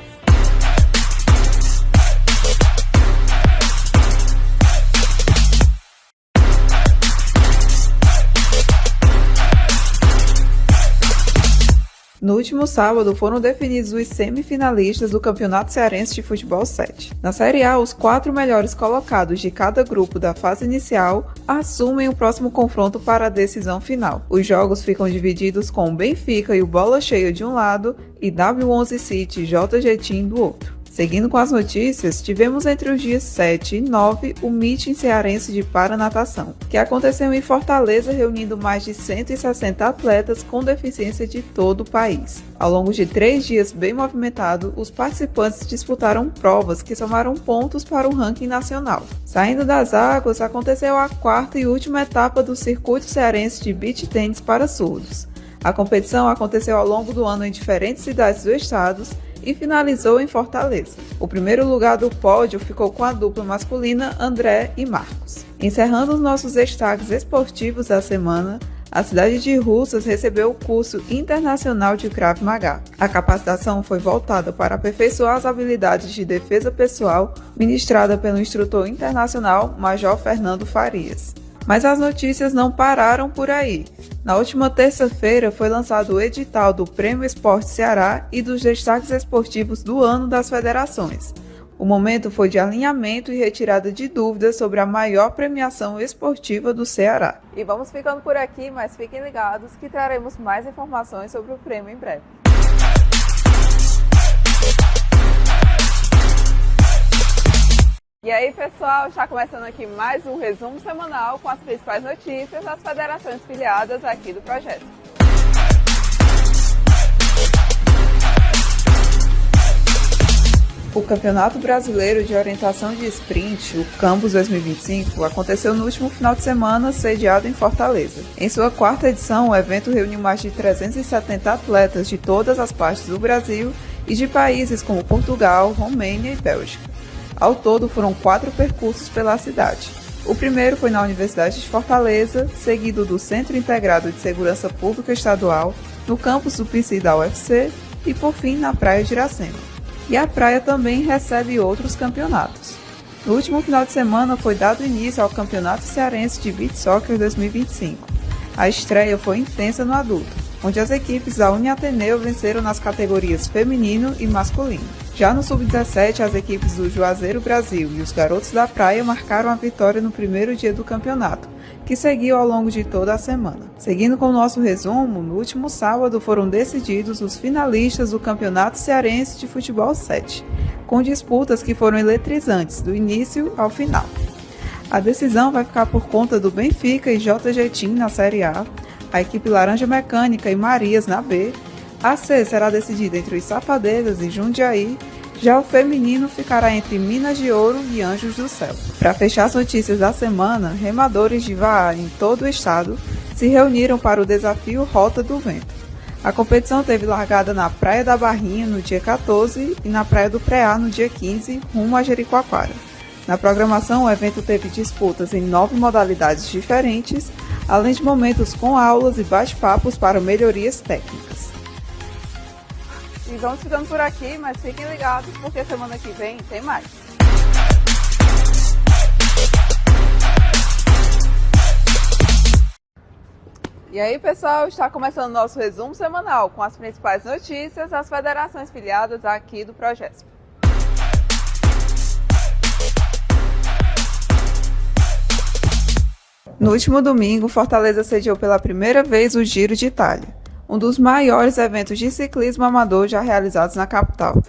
No último sábado foram definidos os semifinalistas do Campeonato Cearense de Futebol 7. Na Série A, os 4 melhores colocados de cada grupo da fase inicial assumem o próximo confronto para a decisão final. Os jogos ficam divididos com o Benfica e o Bola Cheia de um lado e W11 City e JG Team do outro. Seguindo com as notícias, tivemos entre os dias 7 e 9 o Meeting Cearense de Paranatação, que aconteceu em Fortaleza reunindo mais de 160 atletas com deficiência de todo o país. Ao longo de 3 dias bem movimentado, os participantes disputaram provas que somaram pontos para o ranking nacional. Saindo das águas, aconteceu a 4ª e última etapa do Circuito Cearense de Beach Tennis para surdos. A competição aconteceu ao longo do ano em diferentes cidades do estado e finalizou em Fortaleza. O primeiro lugar do pódio ficou com a dupla masculina André e Marcos. Encerrando os nossos destaques esportivos da semana, a cidade de Russas recebeu o curso internacional de Krav Maga. A capacitação foi voltada para aperfeiçoar as habilidades de defesa pessoal, ministrada pelo instrutor internacional Major Fernando Farias. Mas as notícias não pararam por aí. Na última terça-feira foi lançado o edital do Prêmio Esporte Ceará e dos destaques esportivos do ano das federações. O momento foi de alinhamento e retirada de dúvidas sobre a maior premiação esportiva do Ceará. E vamos ficando por aqui, mas fiquem ligados que traremos mais informações sobre o prêmio em breve. E aí, pessoal, está começando aqui mais um resumo semanal com as principais notícias das federações filiadas aqui do projeto. O Campeonato Brasileiro de Orientação de Sprint, o Campus 2025, aconteceu no último final de semana, sediado em Fortaleza. Em sua 4ª edição, o evento reuniu mais de 370 atletas de todas as partes do Brasil e de países como Portugal, Romênia e Bélgica. Ao todo, foram 4 percursos pela cidade. O primeiro foi na Universidade de Fortaleza, seguido do Centro Integrado de Segurança Pública Estadual, no campus do PC da UFC e, por fim, na Praia de Iracema. E a praia também recebe outros campeonatos. No último final de semana foi dado início ao Campeonato Cearense de Beach Soccer 2025. A estreia foi intensa no adulto, onde as equipes da Uniateneu venceram nas categorias feminino e masculino. Já no Sub-17, as equipes do Juazeiro Brasil e os Garotos da Praia marcaram a vitória no primeiro dia do campeonato, que seguiu ao longo de toda a semana. Seguindo com o nosso resumo, no último sábado foram decididos os finalistas do Campeonato Cearense de Futebol 7, com disputas que foram eletrizantes do início ao final. A decisão vai ficar por conta do Benfica e JG Team na Série A, a equipe Laranja Mecânica e Marias na B. A C será decidida entre os Safadezas e Jundiaí, já o feminino ficará entre Minas de Ouro e Anjos do Céu. Para fechar as notícias da semana, remadores de VAR em todo o estado se reuniram para o desafio Rota do Vento. A competição teve largada na Praia da Barrinha no dia 14 e na Praia do Preá no dia 15, rumo a Jericoacoara. Na programação, o evento teve disputas em 9 modalidades diferentes, além de momentos com aulas e bate-papos para melhorias técnicas. E vamos ficando por aqui, mas fiquem ligados porque semana que vem tem mais. E aí, pessoal, está começando o nosso resumo semanal com as principais notícias das federações filiadas aqui do Projeto. No último domingo, Fortaleza sediou pela primeira vez o Giro de Itália, um dos maiores eventos de ciclismo amador já realizados na capital.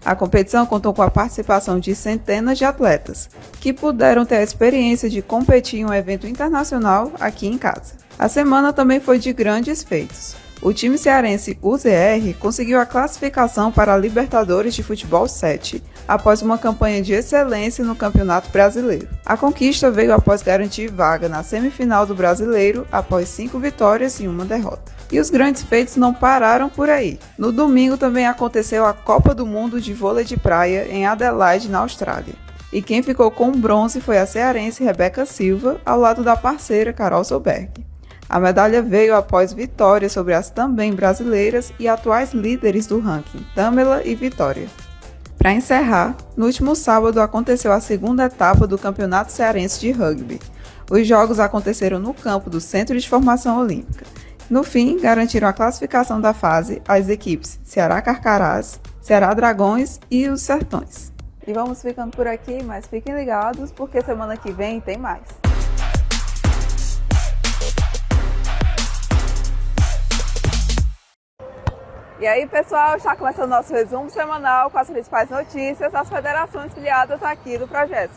A competição contou com a participação de centenas de atletas, que puderam ter a experiência de competir em um evento internacional aqui em casa. A semana também foi de grandes feitos. O time cearense UZR conseguiu a classificação para a Libertadores de Futebol 7 após uma campanha de excelência no Campeonato Brasileiro. A conquista veio após garantir vaga na semifinal do Brasileiro após 5 vitórias e 1 derrota. E os grandes feitos não pararam por aí. No domingo também aconteceu a Copa do Mundo de Vôlei de Praia em Adelaide, na Austrália. E quem ficou com bronze foi a cearense Rebeca Silva, ao lado da parceira Carol Solberg. A medalha veio após vitórias sobre as também brasileiras e atuais líderes do ranking, Tamela e Vitória. Para encerrar, no último sábado aconteceu a segunda etapa do Campeonato Cearense de Rugby. Os jogos aconteceram no campo do Centro de Formação Olímpica. No fim, garantiram a classificação da fase as equipes Ceará Carcarás, Ceará Dragões e os Sertões. E vamos ficando por aqui, mas fiquem ligados porque semana que vem tem mais. E aí, pessoal, está começando o nosso resumo semanal com as principais notícias das federações filiadas aqui do Progesp.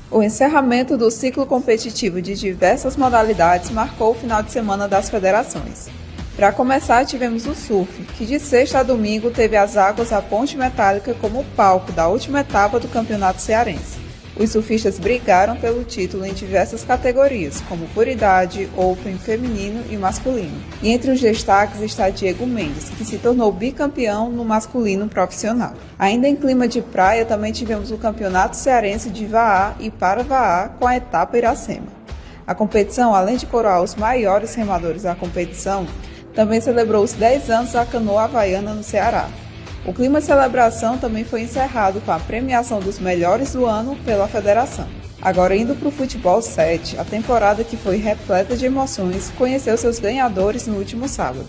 O encerramento do ciclo competitivo de diversas modalidades marcou o final de semana das federações. Para começar, tivemos o surf, que de sexta a domingo teve as águas da Ponte Metálica como palco da última etapa do Campeonato Cearense. Os surfistas brigaram pelo título em diversas categorias, como por idade, open, feminino e masculino. E entre os destaques está Diego Mendes, que se tornou bicampeão no masculino profissional. Ainda em clima de praia, também tivemos o Campeonato Cearense de Vaá e Para-Vaá com a etapa Iracema. A competição, além de coroar os maiores remadores da competição, também celebrou os 10 anos da canoa havaiana no Ceará. O clima de celebração também foi encerrado com a premiação dos melhores do ano pela federação. Agora, indo para o Futebol 7, a temporada que foi repleta de emoções conheceu seus ganhadores no último sábado.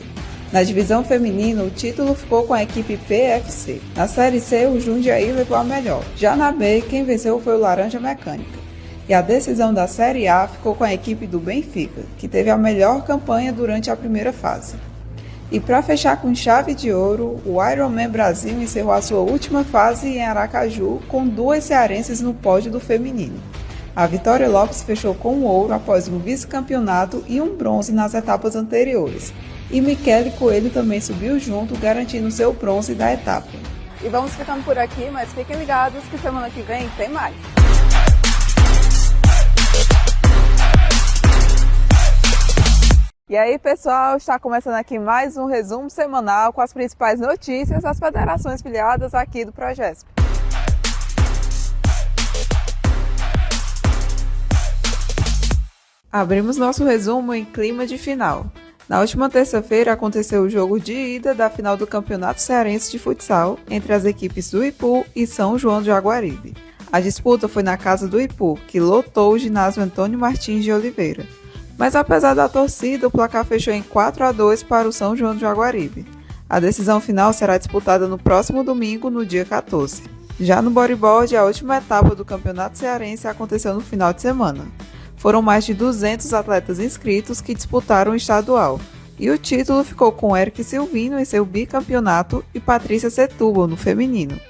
Na divisão feminina, o título ficou com a equipe PFC. Na Série C, o Jundiaí levou a melhor. Já na B, quem venceu foi o Laranja Mecânica. E a decisão da Série A ficou com a equipe do Benfica, que teve a melhor campanha durante a primeira fase. E para fechar com chave de ouro, o Ironman Brasil encerrou a sua última fase em Aracaju com 2 cearenses no pódio do feminino. A Vitória Lopes fechou com o ouro após um vice-campeonato e um bronze nas etapas anteriores. E Michele Coelho também subiu junto, garantindo seu bronze da etapa. E vamos ficando por aqui, mas fiquem ligados que semana que vem tem mais. E aí, pessoal, está começando aqui mais um resumo semanal com as principais notícias das federações filiadas aqui do Progesp. Abrimos nosso resumo em clima de final. Na última terça-feira aconteceu o jogo de ida da final do Campeonato Cearense de Futsal entre as equipes do Ipu e São João de Jaguaribe. A disputa foi na casa do Ipu, que lotou o ginásio Antônio Martins de Oliveira. Mas apesar da torcida, o placar fechou em 4-2 para o São João de Jaguaribe. A decisão final será disputada no próximo domingo, no dia 14. Já no bodyboard, a última etapa do Campeonato Cearense aconteceu no final de semana. Foram mais de 200 atletas inscritos que disputaram o estadual. E o título ficou com Eric Silvino em seu bicampeonato e Patrícia Setúbal no feminino.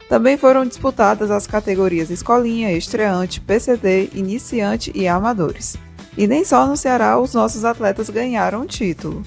Também foram disputadas as categorias Escolinha, Estreante, PCD, Iniciante e Amadores. E nem só no Ceará os nossos atletas ganharam o título.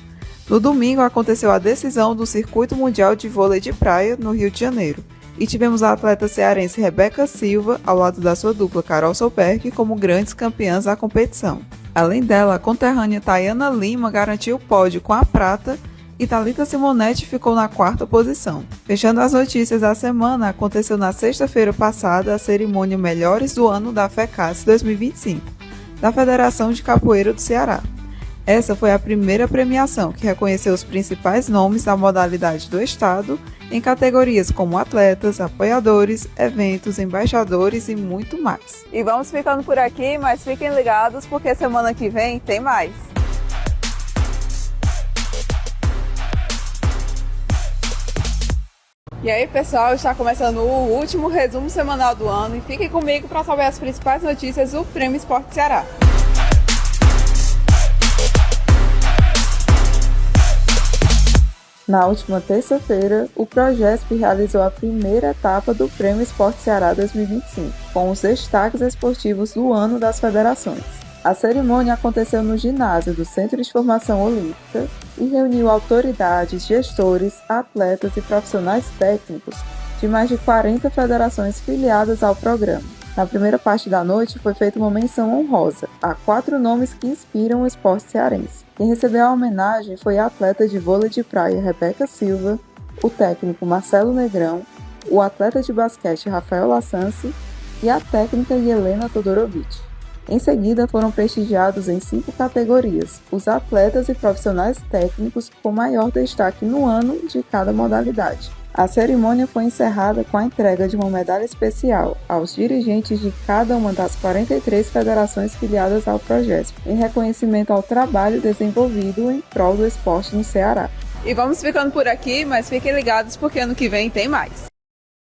No domingo aconteceu a decisão do Circuito Mundial de Vôlei de Praia no Rio de Janeiro. E tivemos a atleta cearense Rebeca Silva, ao lado da sua dupla Carol Solberg, como grandes campeãs da competição. Além dela, a conterrânea Tayana Lima garantiu o pódio com a prata e Thalita Simonetti ficou na 4ª posição. Fechando as notícias da semana, aconteceu na sexta-feira passada a cerimônia Melhores do Ano da FECAS 2025. Da Federação de Capoeira do Ceará. Essa foi a primeira premiação que reconheceu os principais nomes da modalidade do estado em categorias como atletas, apoiadores, eventos, embaixadores e muito mais. E vamos ficando por aqui, mas fiquem ligados porque semana que vem tem mais. E aí, pessoal, está começando o último resumo semanal do ano e fiquem comigo para saber as principais notícias do Prêmio Esporte Ceará. Na última terça-feira, o Progesp realizou a primeira etapa do Prêmio Esporte Ceará 2025, com os destaques esportivos do ano das federações. A cerimônia aconteceu no ginásio do Centro de Formação Olímpica e reuniu autoridades, gestores, atletas e profissionais técnicos de mais de 40 federações filiadas ao programa. Na primeira parte da noite foi feita uma menção honrosa a 4 nomes que inspiram o esporte cearense. Quem recebeu a homenagem foi a atleta de vôlei de praia Rebeca Silva, o técnico Marcelo Negrão, o atleta de basquete Rafael Lassance e a técnica Helena Todorovich. Em seguida, foram prestigiados em 5 categorias os atletas e profissionais técnicos com maior destaque no ano de cada modalidade. A cerimônia foi encerrada com a entrega de uma medalha especial aos dirigentes de cada uma das 43 federações filiadas ao Progesp, em reconhecimento ao trabalho desenvolvido em prol do esporte no Ceará. E vamos ficando por aqui, mas fiquem ligados porque ano que vem tem mais.